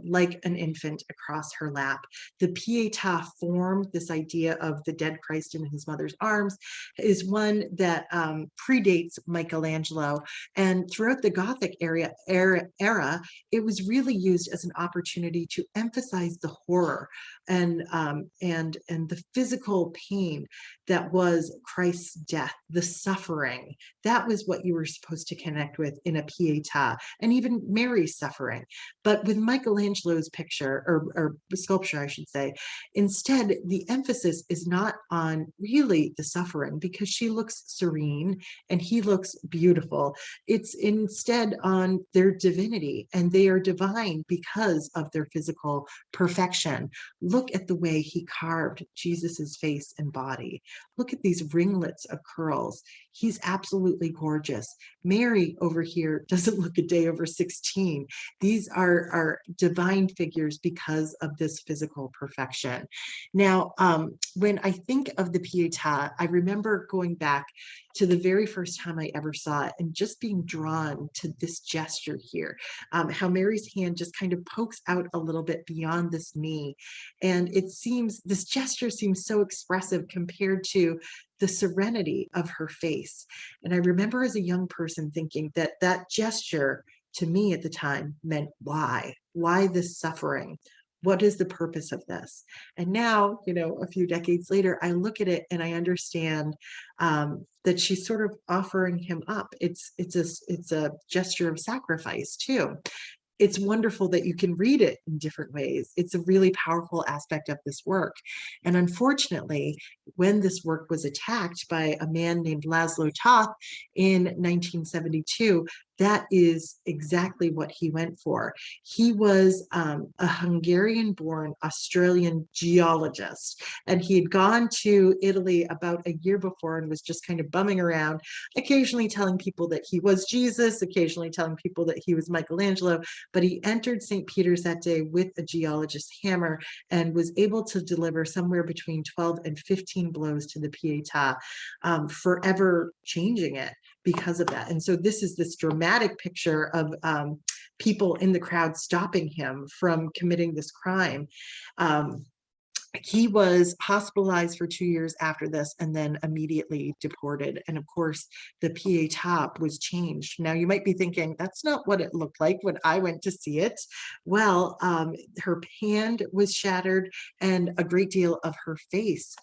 like an infant across her lap. The Pietà form, this idea of the dead Christ in his mother's arms, is one that predates Michelangelo. And throughout the Gothic era, it was really used as an opportunity to emphasize the horror and the physical pain that was Christ's death, the suffering. That was what you were supposed to connect with in a Pietà, and even Mary's suffering. But with Michelangelo's picture, or sculpture, I should say, instead, the emphasis is not on really the suffering, because she looks serene and he looks beautiful. It's instead on their divinity, and they are divine because of their physical perfection. Look at the way he carved Jesus's face and body. Look at these ringlets of curls. He's absolutely gorgeous. Mary over here doesn't look a day over 16. These are divine figures because of this physical perfection. Now, when I think of the Pietà, I remember going back to the very first time I ever saw it and just being drawn to this gesture here, how Mary's hand just kind of pokes out a little bit beyond this knee. And this gesture seems so expressive compared to the serenity of her face. And I remember as a young person thinking that that gesture to me at the time meant why? Why this suffering? What is the purpose of this? And now, a few decades later, I look at it and I understand that she's sort of offering him up. It's a gesture of sacrifice too. It's wonderful that you can read it in different ways. It's a really powerful aspect of this work. And unfortunately, when this work was attacked by a man named Laszlo Toth in 1972, that is exactly what he went for. He was a Hungarian-born Australian geologist, and he had gone to Italy about a year before and was just kind of bumming around, occasionally telling people that he was Jesus, occasionally telling people that he was Michelangelo, but he entered St. Peter's that day with a geologist's hammer and was able to deliver somewhere between 12 and 15 blows to the Pietà, forever changing it because of that. And so this is this dramatic picture of people in the crowd stopping him from committing this crime. He was hospitalized for 2 years after this and then immediately deported. And of course, the Pietà was changed. Now, you might be thinking, that's not what it looked like when I went to see it. Well, her hand was shattered and a great deal of her face,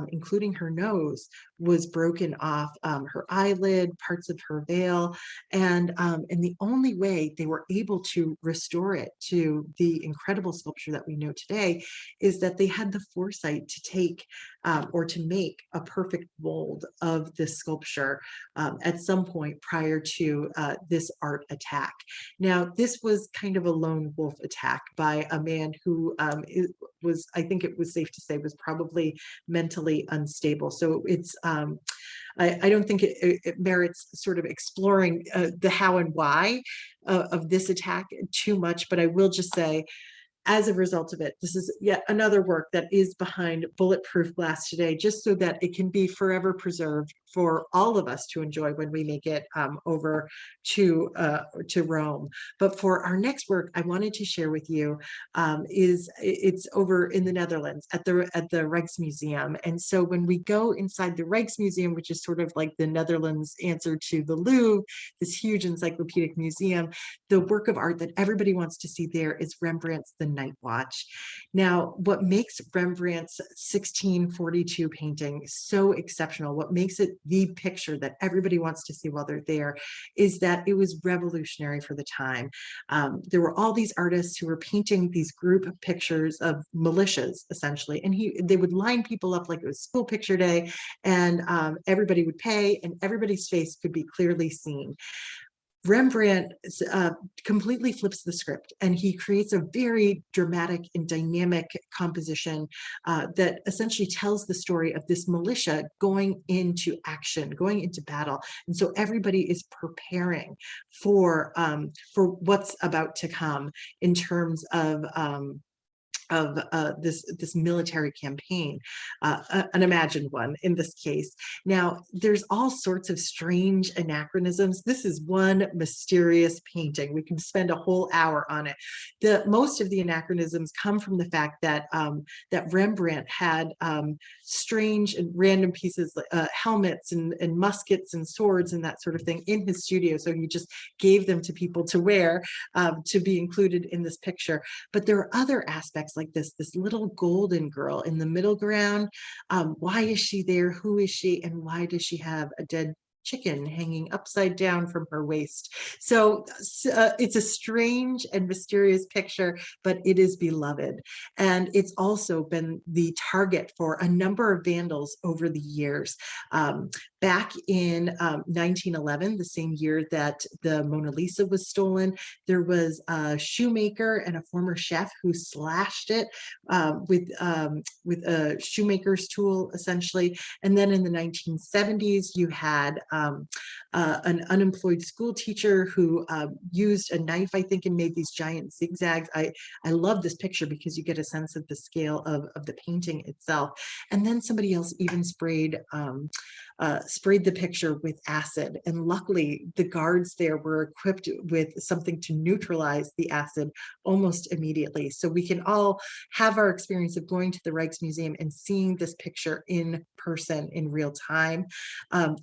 including her nose, was broken off, her eyelid, parts of her veil. And the only way they were able to restore it to the incredible sculpture that we know today is that they had the foresight to take or to make a perfect mold of this sculpture at some point prior to this art attack. Now, this was kind of a lone wolf attack by a man who I think it was safe to say, was probably mentally unstable. So it's I don't think it merits sort of exploring the how and why of this attack too much, but I will just say, as a result of it, this is yet another work that is behind bulletproof glass today, just so that it can be forever preserved for all of us to enjoy when we make it over to Rome. But for our next work, I wanted to share with you it's over in the Netherlands at the Rijksmuseum. And so when we go inside the Rijksmuseum, which is sort of like the Netherlands answer to the Louvre, this huge encyclopedic museum, the work of art that everybody wants to see there is Rembrandt's The Night Watch. Now, what makes Rembrandt's 1642 painting so exceptional, what makes it the picture that everybody wants to see while they're there, is that it was revolutionary for the time. There were all these artists who were painting these group pictures of militias, essentially, and they would line people up like it was school picture day, and everybody would pay, and everybody's face could be clearly seen. Rembrandt completely flips the script, and he creates a very dramatic and dynamic composition that essentially tells the story of this militia going into action, going into battle. And so everybody is preparing for what's about to come in terms of this military campaign, an imagined one in this case. Now, there's all sorts of strange anachronisms. This is one mysterious painting. We can spend a whole hour on it. Most of the anachronisms come from the fact that that Rembrandt had strange and random pieces, helmets and muskets and swords and that sort of thing in his studio. So he just gave them to people to wear, to be included in this picture. But there are other aspects like this little golden girl in the middle ground. Why is she there? Who is she? And why does she have a dead chicken hanging upside down from her waist? So it's a strange and mysterious picture, but it is beloved. And it's also been the target for a number of vandals over the years. Back in 1911, the same year that the Mona Lisa was stolen, there was a shoemaker and a former chef who slashed it with a shoemaker's tool, essentially. And then in the 1970s, you had an unemployed school teacher who used a knife, I think, and made these giant zigzags. I love this picture because you get a sense of the scale of the painting itself. And then somebody else even sprayed the picture with acid. And luckily, the guards there were equipped with something to neutralize the acid almost immediately. So we can all have our experience of going to the Rijksmuseum and seeing this picture in person in real time.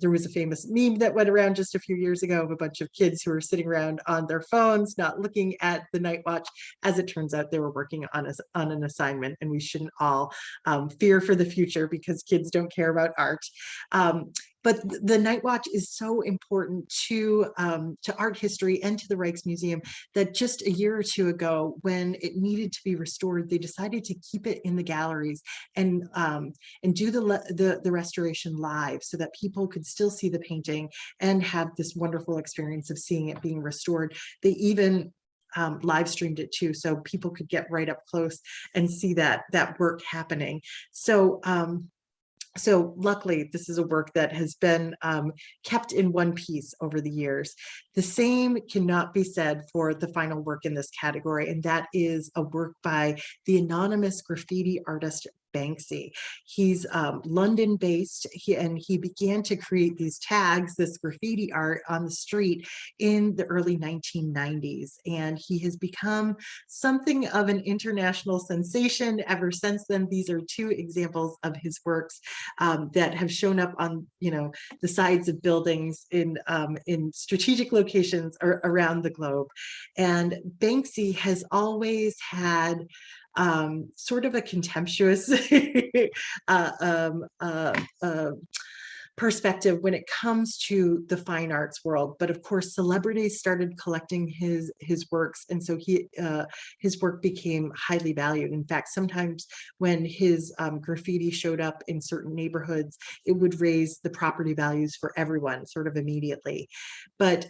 There was a famous meme that went around just a few years ago of a bunch of kids who were sitting around on their phones, not looking at the night watch. As it turns out, they were working on an assignment, and we shouldn't all fear for the future because kids don't care about art. But the Night Watch is so important to art history and to the Rijksmuseum that just a year or two ago, when it needed to be restored, they decided to keep it in the galleries and do the restoration live so that people could still see the painting and have this wonderful experience of seeing it being restored. They even live streamed it too, so people could get right up close and see that work happening. So luckily, this is a work that has been kept in one piece over the years. The same cannot be said for the final work in this category, and that is a work by the anonymous graffiti artist Banksy. He's London-based, and he began to create these tags, this graffiti art on the street in the early 1990s, and he has become something of an international sensation ever since then. These are two examples of his works that have shown up on, the sides of buildings in strategic locations around the globe. And Banksy has always had sort of a contemptuous perspective when it comes to the fine arts world. But of course, celebrities started collecting his works, and so his work became highly valued. In fact, sometimes when his graffiti showed up in certain neighborhoods, it would raise the property values for everyone sort of immediately. But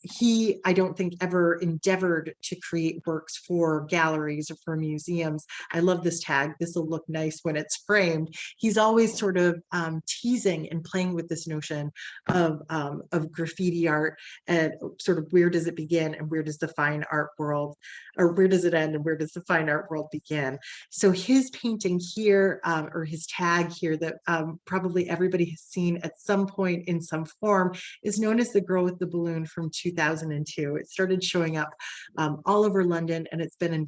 he, I don't think, ever endeavored to create works for galleries or for museums. I love this tag. This will look nice when it's framed. He's always sort of teasing and playing with this notion of graffiti art, and sort of where does it begin and where does the fine art world, or where does it end and where does the fine art world begin? So his painting here, or his tag here, that probably everybody has seen at some point in some form, is known as The Girl with the Balloon from 2002. It started showing up all over London, and it's been in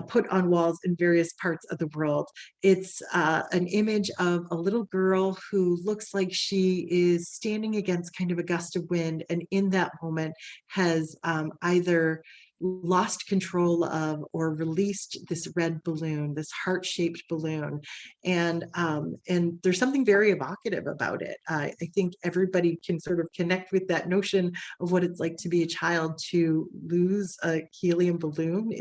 put on walls in various parts of the world. It's an image of a little girl who looks like she is standing against kind of a gust of wind, and in that moment has either lost control of or released this red balloon, this heart-shaped balloon. And there's something very evocative about it. I think everybody can sort of connect with that notion of what it's like to be a child to lose a helium balloon.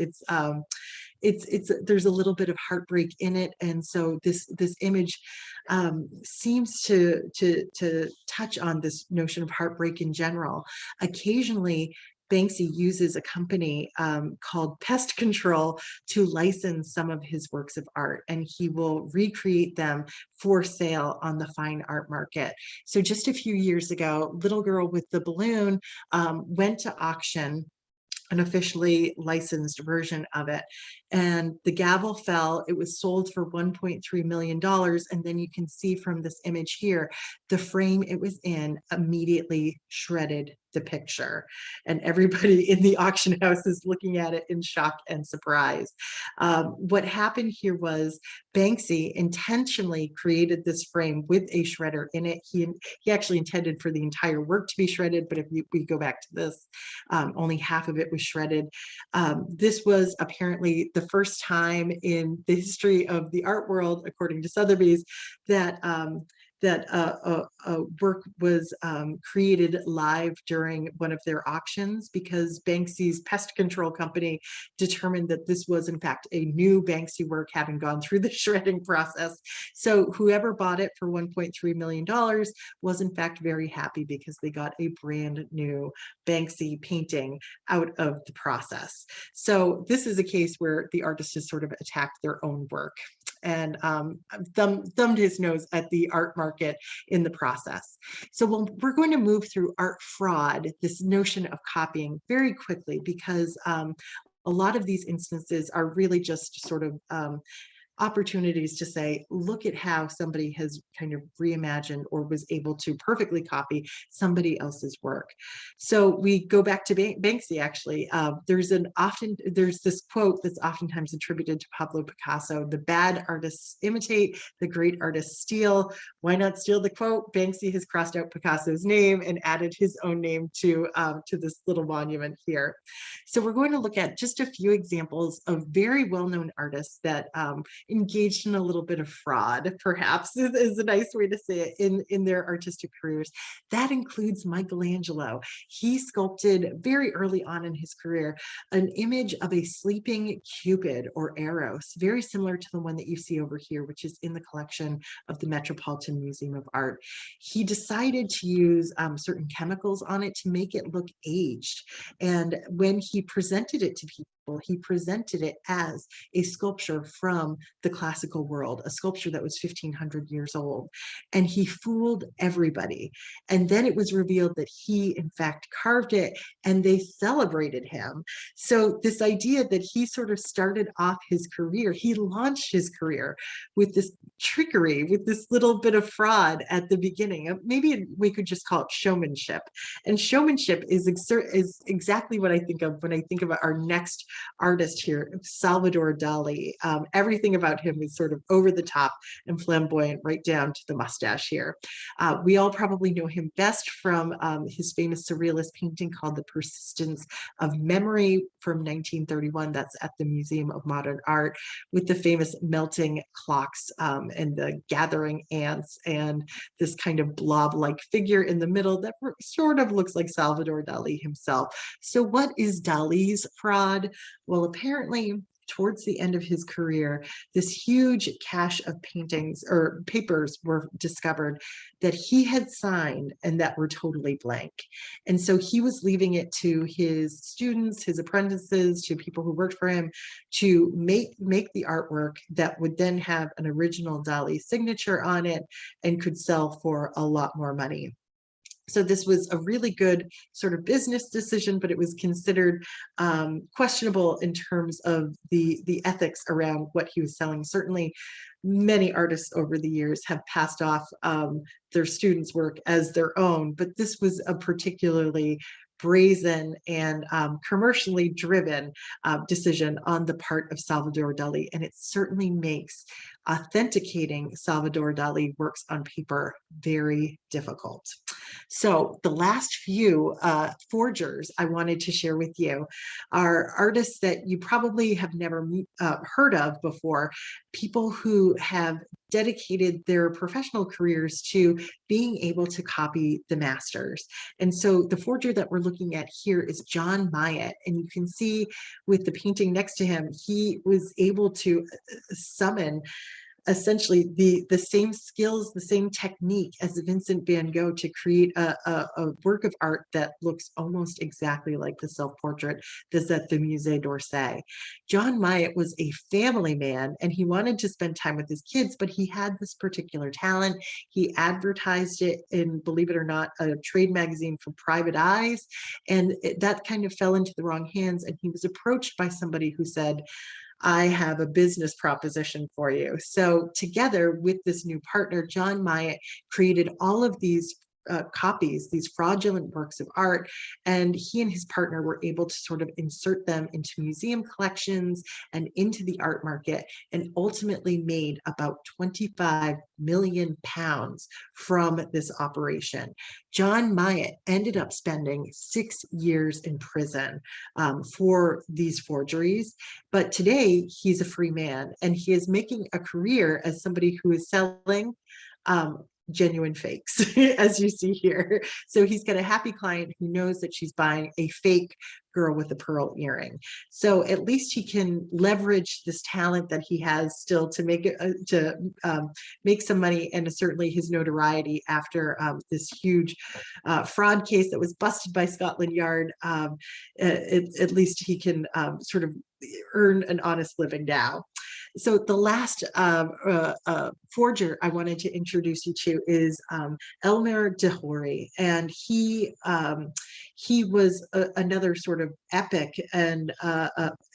There's a little bit of heartbreak in it, and so this image seems to touch on this notion of heartbreak in general. Occasionally, Banksy uses a company called Pest Control to license some of his works of art, and he will recreate them for sale on the fine art market. So just a few years ago, Little Girl with the Balloon went to auction an officially licensed version of it. And the gavel fell. It was sold for $1.3 million. And then you can see from this image here, the frame it was in immediately shredded the picture. And everybody in the auction house is looking at it in shock and surprise. What happened here was Banksy intentionally created this frame with a shredder in it. He actually intended for the entire work to be shredded, but if we go back to this, only half of it was shredded. This was apparently the first time in the history of the art world, according to Sotheby's, that a work was created live during one of their auctions, because Banksy's pest control company determined that this was in fact a new Banksy work, having gone through the shredding process. So whoever bought it for $1.3 million was in fact very happy, because they got a brand new Banksy painting out of the process. So this is a case where the artist has sort of attacked their own work and thumbed his nose at the art market in the process. So we're going to move through art fraud, this notion of copying, very quickly, because a lot of these instances are really just sort of opportunities to say, look at how somebody has kind of reimagined or was able to perfectly copy somebody else's work. So we go back to Banksy, actually. There's this quote that's oftentimes attributed to Pablo Picasso: "The bad artists imitate, the great artists steal." Why not steal the quote? Banksy has crossed out Picasso's name and added his own name to this little monument here. So we're going to look at just a few examples of very well-known artists that engaged in a little bit of fraud, perhaps is a nice way to say it, in their artistic careers. That includes Michelangelo. He sculpted very early on in his career an image of a sleeping Cupid, or Eros, very similar to the one that you see over here, which is in the collection of the Metropolitan Museum of Art. He decided to use certain chemicals on it to make it look aged. And when he presented it to people, he presented it as a sculpture from the classical world, a sculpture that was 1,500 years old. And he fooled everybody. And then it was revealed that he, in fact, carved it, and they celebrated him. So this idea that he sort of started off his career, he launched his career with this trickery, with this little bit of fraud at the beginning. Maybe we could just call it showmanship. And showmanship is exactly what I think of when I think about our next artist here, Salvador Dali. Everything about him is sort of over the top and flamboyant, right down to the mustache here. We all probably know him best from his famous surrealist painting called The Persistence of Memory from 1931. That's at the Museum of Modern Art, with the famous melting clocks and the gathering ants and this kind of blob-like figure in the middle that sort of looks like Salvador Dali himself. So what is Dali's fraud? Well, apparently, towards the end of his career, this huge cache of paintings or papers were discovered that he had signed and that were totally blank. And so he was leaving it to his students, his apprentices, to people who worked for him to make the artwork that would then have an original Dali signature on it and could sell for a lot more money. So this was a really good sort of business decision, but it was considered questionable in terms of the ethics around what he was selling. Certainly, many artists over the years have passed off their students' work as their own, but this was a particularly brazen and commercially driven decision on the part of Salvador Dali, and it certainly makes authenticating Salvador Dali works on paper very difficult. So the last few forgers I wanted to share with you are artists that you probably have never heard of before, people who have dedicated their professional careers to being able to copy the masters. And so the forger that we're looking at here is John Myatt, and you can see with the painting next to him, he was able to summon essentially the same skills, the same technique as Vincent van Gogh to create a work of art that looks almost exactly like the self-portrait that's at the Musée d'Orsay. John Myatt was a family man, and he wanted to spend time with his kids, but he had this particular talent. He advertised it in, believe it or not, a trade magazine for private eyes, and that kind of fell into the wrong hands, and he was approached by somebody who said, I have a business proposition for you. So together with this new partner, John Myatt created all of these copies, these fraudulent works of art, and he and his partner were able to sort of insert them into museum collections and into the art market, and ultimately made about 25 million pounds from this operation. John Myatt ended up spending 6 years in prison for these forgeries, but today he's a free man, and he is making a career as somebody who is selling genuine fakes, as you see here. So he's got a happy client who knows that she's buying a fake girl with a pearl earring. So at least he can leverage this talent that he has still to make it make some money, and certainly his notoriety after this huge fraud case that was busted by Scotland Yard. At least he can sort of earn an honest living now. So the last forger I wanted to introduce you to is Elmer de Hory, and he was another sort of epic and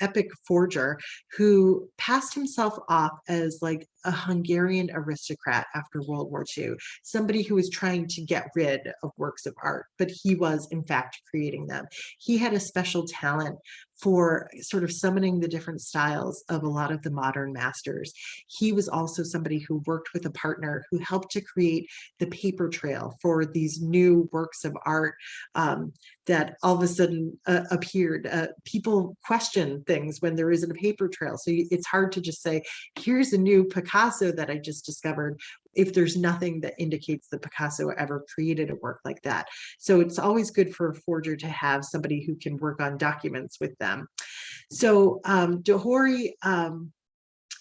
epic forger who passed himself off as like a Hungarian aristocrat after World War II, somebody who was trying to get rid of works of art, but he was in fact creating them. He had a special talent for sort of summoning the different styles of a lot of the modern masters. He was also somebody who worked with a partner who helped to create the paper trail for these new works of art that all of a sudden appeared. People question things when there isn't a paper trail. So it's hard to just say, here's a new Picasso that I just discovered, if there's nothing that indicates that Picasso ever created a work like that. So it's always good for a forger to have somebody who can work on documents with them. So de Hory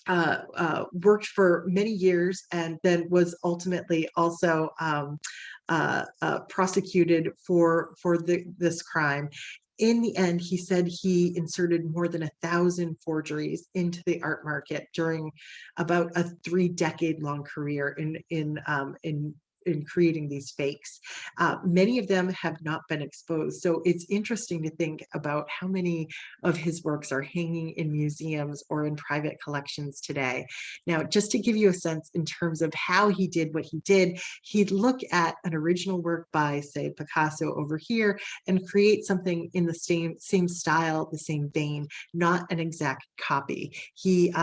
worked for many years, and then was ultimately also prosecuted for this crime. In the end, he said he inserted more than 1,000 forgeries into the art market during about a 3-decade-long career in creating these fakes. Many of them have not been exposed. So it's interesting to think about how many of his works are hanging in museums or in private collections today. Now, just to give you a sense in terms of how he did what he did, he'd look at an original work by, say, Picasso over here and create something in the same style, the same vein, not an exact copy. He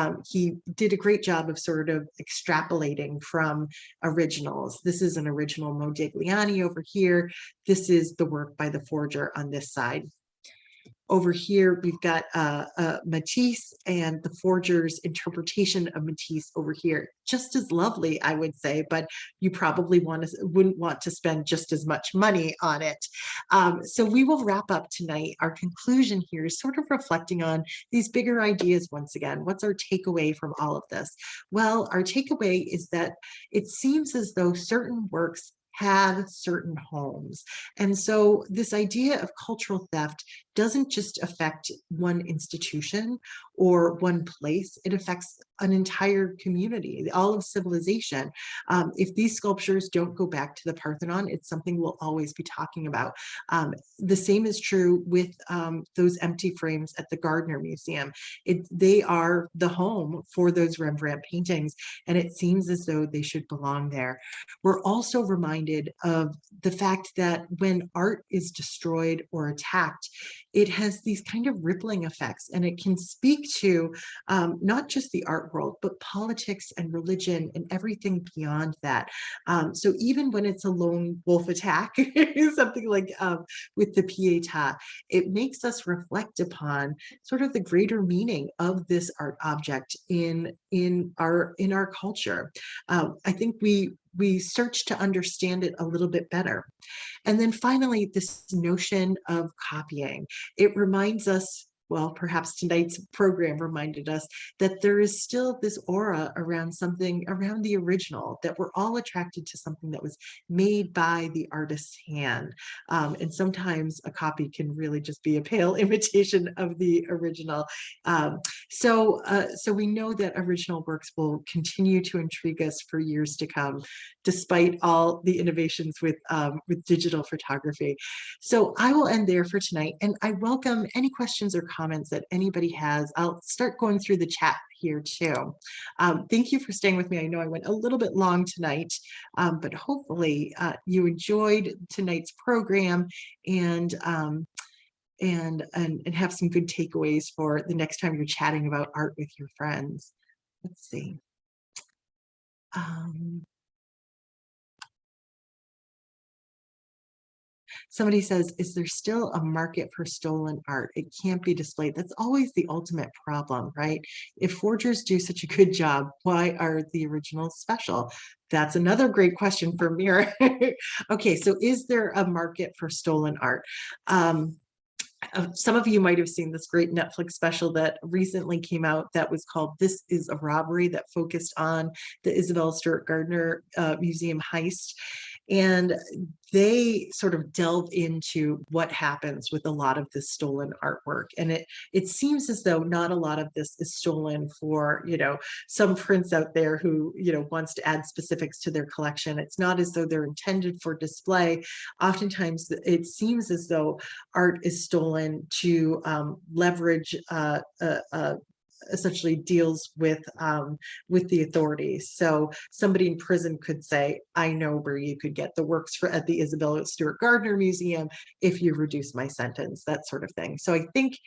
did a great job of sort of extrapolating from originals. This is an original Modigliani over here. This is the work by the forger on this side. Over here, we've got Matisse and the forger's interpretation of Matisse over here. Just as lovely, I would say, but you probably wouldn't want to spend just as much money on it. So we will wrap up tonight. Our conclusion here is sort of reflecting on these bigger ideas once again. What's our takeaway from all of this? Well, our takeaway is that it seems as though certain works have certain homes. And so this idea of cultural theft doesn't just affect one institution or one place, it affects an entire community, all of civilization. If these sculptures don't go back to the Parthenon, it's something we'll always be talking about. The same is true with those empty frames at the Gardner Museum. They are the home for those Rembrandt paintings, and it seems as though they should belong there. We're also reminded of the fact that when art is destroyed or attacked, it has these kind of rippling effects, and it can speak to not just the art world, but politics and religion and everything beyond that. So even when it's a lone wolf attack, something like with the Pietà, it makes us reflect upon sort of the greater meaning of this art object in our culture. I think we search to understand it a little bit better. And then finally, this notion of copying. It reminds us well, perhaps tonight's program reminded us that there is still this aura around something, around the original, that we're all attracted to something that was made by the artist's hand. And sometimes a copy can really just be a pale imitation of the original. So we know that original works will continue to intrigue us for years to come, despite all the innovations with digital photography. So I will end there for tonight, and I welcome any questions or comments that anybody has. I'll start going through the chat here too. Thank you for staying with me. I know I went a little bit long tonight, but hopefully you enjoyed tonight's program and have some good takeaways for the next time you're chatting about art with your friends. Let's see. Somebody says, is there still a market for stolen art? It can't be displayed. That's always the ultimate problem, right? If forgers do such a good job, why are the originals special? That's another great question for Mira. Okay, so is there a market for stolen art? Some of you might have seen this great Netflix special that recently came out that was called This Is a Robbery, that focused on the Isabel Stewart Gardner Museum heist. And they sort of delve into what happens with a lot of this stolen artwork. And it seems as though not a lot of this is stolen for, some prince out there who, wants to add specifics to their collection. It's not as though they're intended for display. Oftentimes it seems as though art is stolen to leverage essentially deals with the authorities. So somebody in prison could say, I know where you could get the works at the Isabella Stewart Gardner Museum if you reduce my sentence, that sort of thing. So I think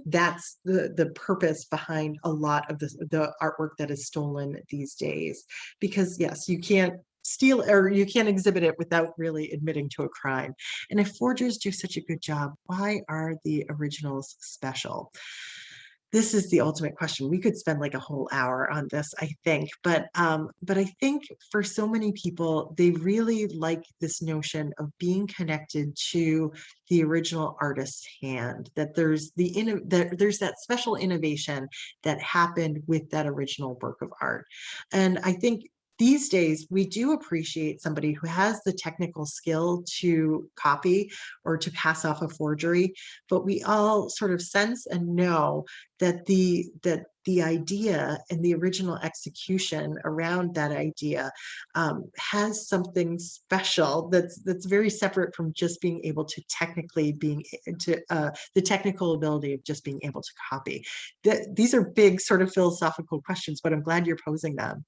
that's the purpose behind a lot of the artwork that is stolen these days. Because yes, you can't steal, or you can't exhibit it without really admitting to a crime. And if forgers do such a good job, why are the originals special? This is the ultimate question. We could spend like a whole hour on this, I think. But I think for so many people, they really like this notion of being connected to the original artist's hand. That there's there's that special innovation that happened with that original work of art. And I think these days, we do appreciate somebody who has the technical skill to copy or to pass off a forgery, but we all sort of sense and know that the idea and the original execution around that idea has something special that's very separate from just being able to the technical ability of just being able to copy. These are big sort of philosophical questions, but I'm glad you're posing them.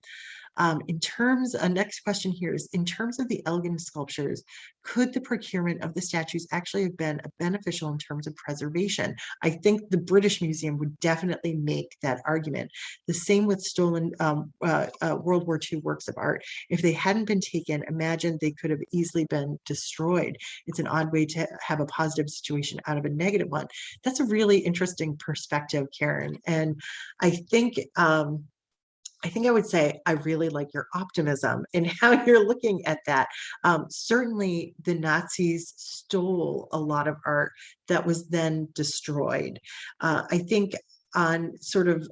Next question here is, in terms of the Elgin sculptures, could the procurement of the statues actually have been beneficial in terms of preservation? I think the British Museum would definitely make that argument. The same with stolen World War II works of art. If they hadn't been taken, imagine they could have easily been destroyed. It's an odd way to have a positive situation out of a negative one. That's a really interesting perspective, Karen. And I think I would say I really like your optimism in how you're looking at that. Certainly, the Nazis stole a lot of art that was then destroyed. I think on sort of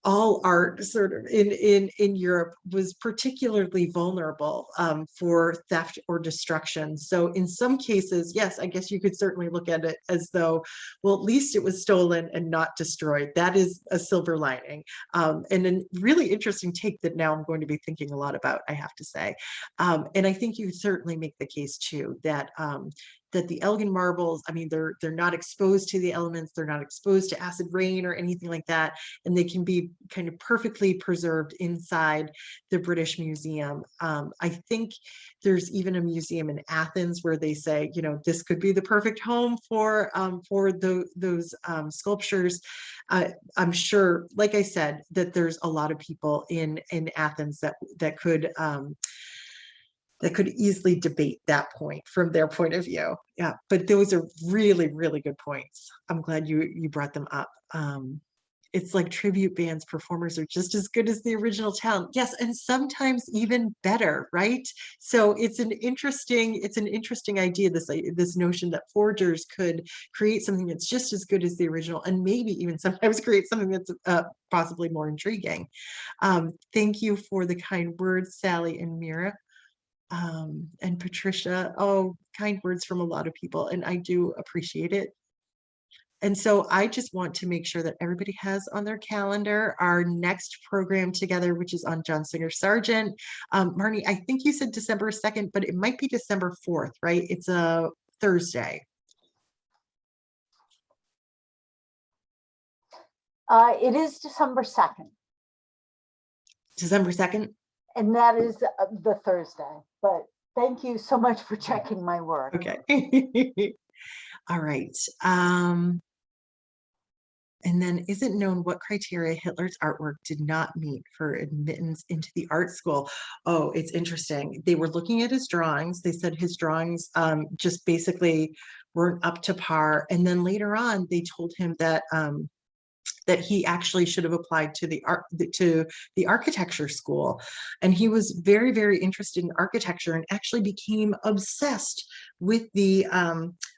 all art sort of in Europe was particularly vulnerable for theft or destruction. So in some cases, yes, I guess you could certainly look at it as though, well, at least it was stolen and not destroyed. That is a silver lining. And a really interesting take that now I'm going to be thinking a lot about, I have to say. And I think you certainly make the case too that that the Elgin marbles, I mean, they're not exposed to the elements, they're not exposed to acid rain or anything like that, and they can be kind of perfectly preserved inside the British Museum. I think there's even a museum in Athens where they say, this could be the perfect home for those sculptures. I'm sure, like I said, that there's a lot of people in Athens that could easily debate that point from their point of view. Yeah, but those are really, really good points. I'm glad you brought them up. it's like tribute bands performers are just as good as the original talent. Yes, and sometimes even better, right? So it's an interesting idea, this notion that forgers could create something that's just as good as the original, and maybe even sometimes create something that's possibly more intriguing. Thank you for the kind words, Sally and Mira. And Patricia, oh, kind words from a lot of people, and I do appreciate it. And so I just want to make sure that everybody has on their calendar our next program together, which is on John Singer Sargent. Marnie, I think you said December 2nd, but it might be December 4th, right? It's a Thursday. It is December 2nd. December 2nd? And that is the Thursday, but thank you so much for checking my work. Okay. All right. And then is it known what criteria Hitler's artwork did not meet for admittance into the art school? Oh, it's interesting. They were looking at his drawings. They said his drawings just basically weren't up to par. And then later on, they told him that that he actually should have applied to the architecture school, and he was very, very interested in architecture and actually became obsessed with the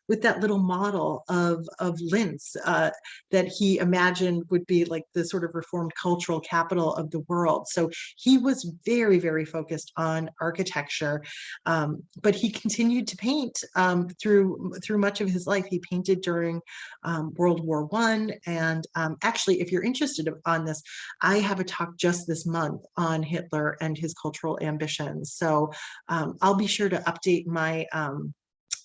with that little model of Linz that he imagined would be like the sort of reformed cultural capital of the world. So he was very, very focused on architecture, but he continued to paint through much of his life. He painted during World War I, and actually, if you're interested on this, I have a talk just this month on Hitler and his cultural ambitions. So I'll be sure to update my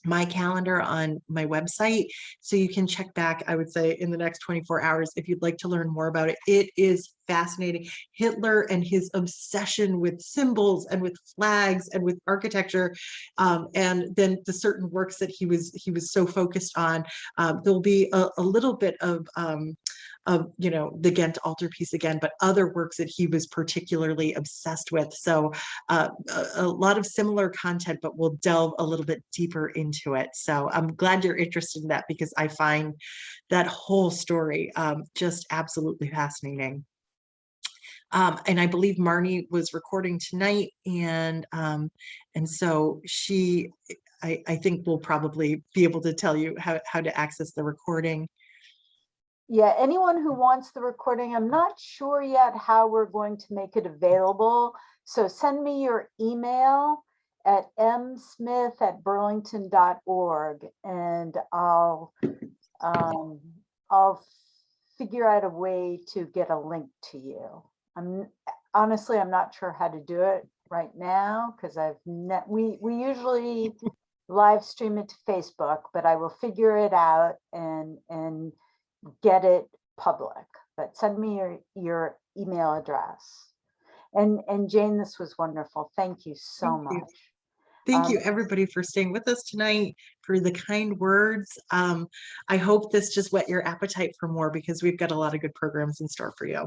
my calendar on my website, so you can check back, I would say, in the next 24 hours if you'd like to learn more about it. It is fascinating. Hitler and his obsession with symbols and with flags and with architecture, and then the certain works that he was so focused on. There'll be a little bit of the Ghent altarpiece again, but other works that he was particularly obsessed with. So a lot of similar content, but we'll delve a little bit deeper into it. So I'm glad you're interested in that, because I find that whole story just absolutely fascinating. And I believe Marnie was recording tonight, and so she, I think, will probably be able to tell you how to access the recording. Yeah, anyone who wants the recording, I'm not sure yet how we're going to make it available. So send me your email at msmith@burlington.org, and I'll figure out a way to get a link to you. Honestly, I'm not sure how to do it right now, because we usually live stream it to Facebook, but I will figure it out and get it public. But send me your email address. And Jane, this was wonderful. Thank you so much. Thank you, everybody, for staying with us tonight, for the kind words. I hope this just whet your appetite for more, because we've got a lot of good programs in store for you.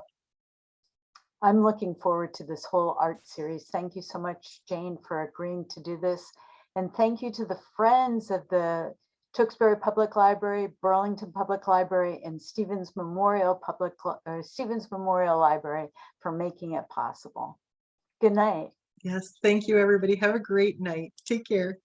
I'm looking forward to this whole art series. Thank you so much, Jane, for agreeing to do this. And thank you to the friends of the Tewksbury Public Library, Burlington Public Library, and Stevens Memorial Library for making it possible. Good night. Yes, thank you, everybody. Have a great night. Take care.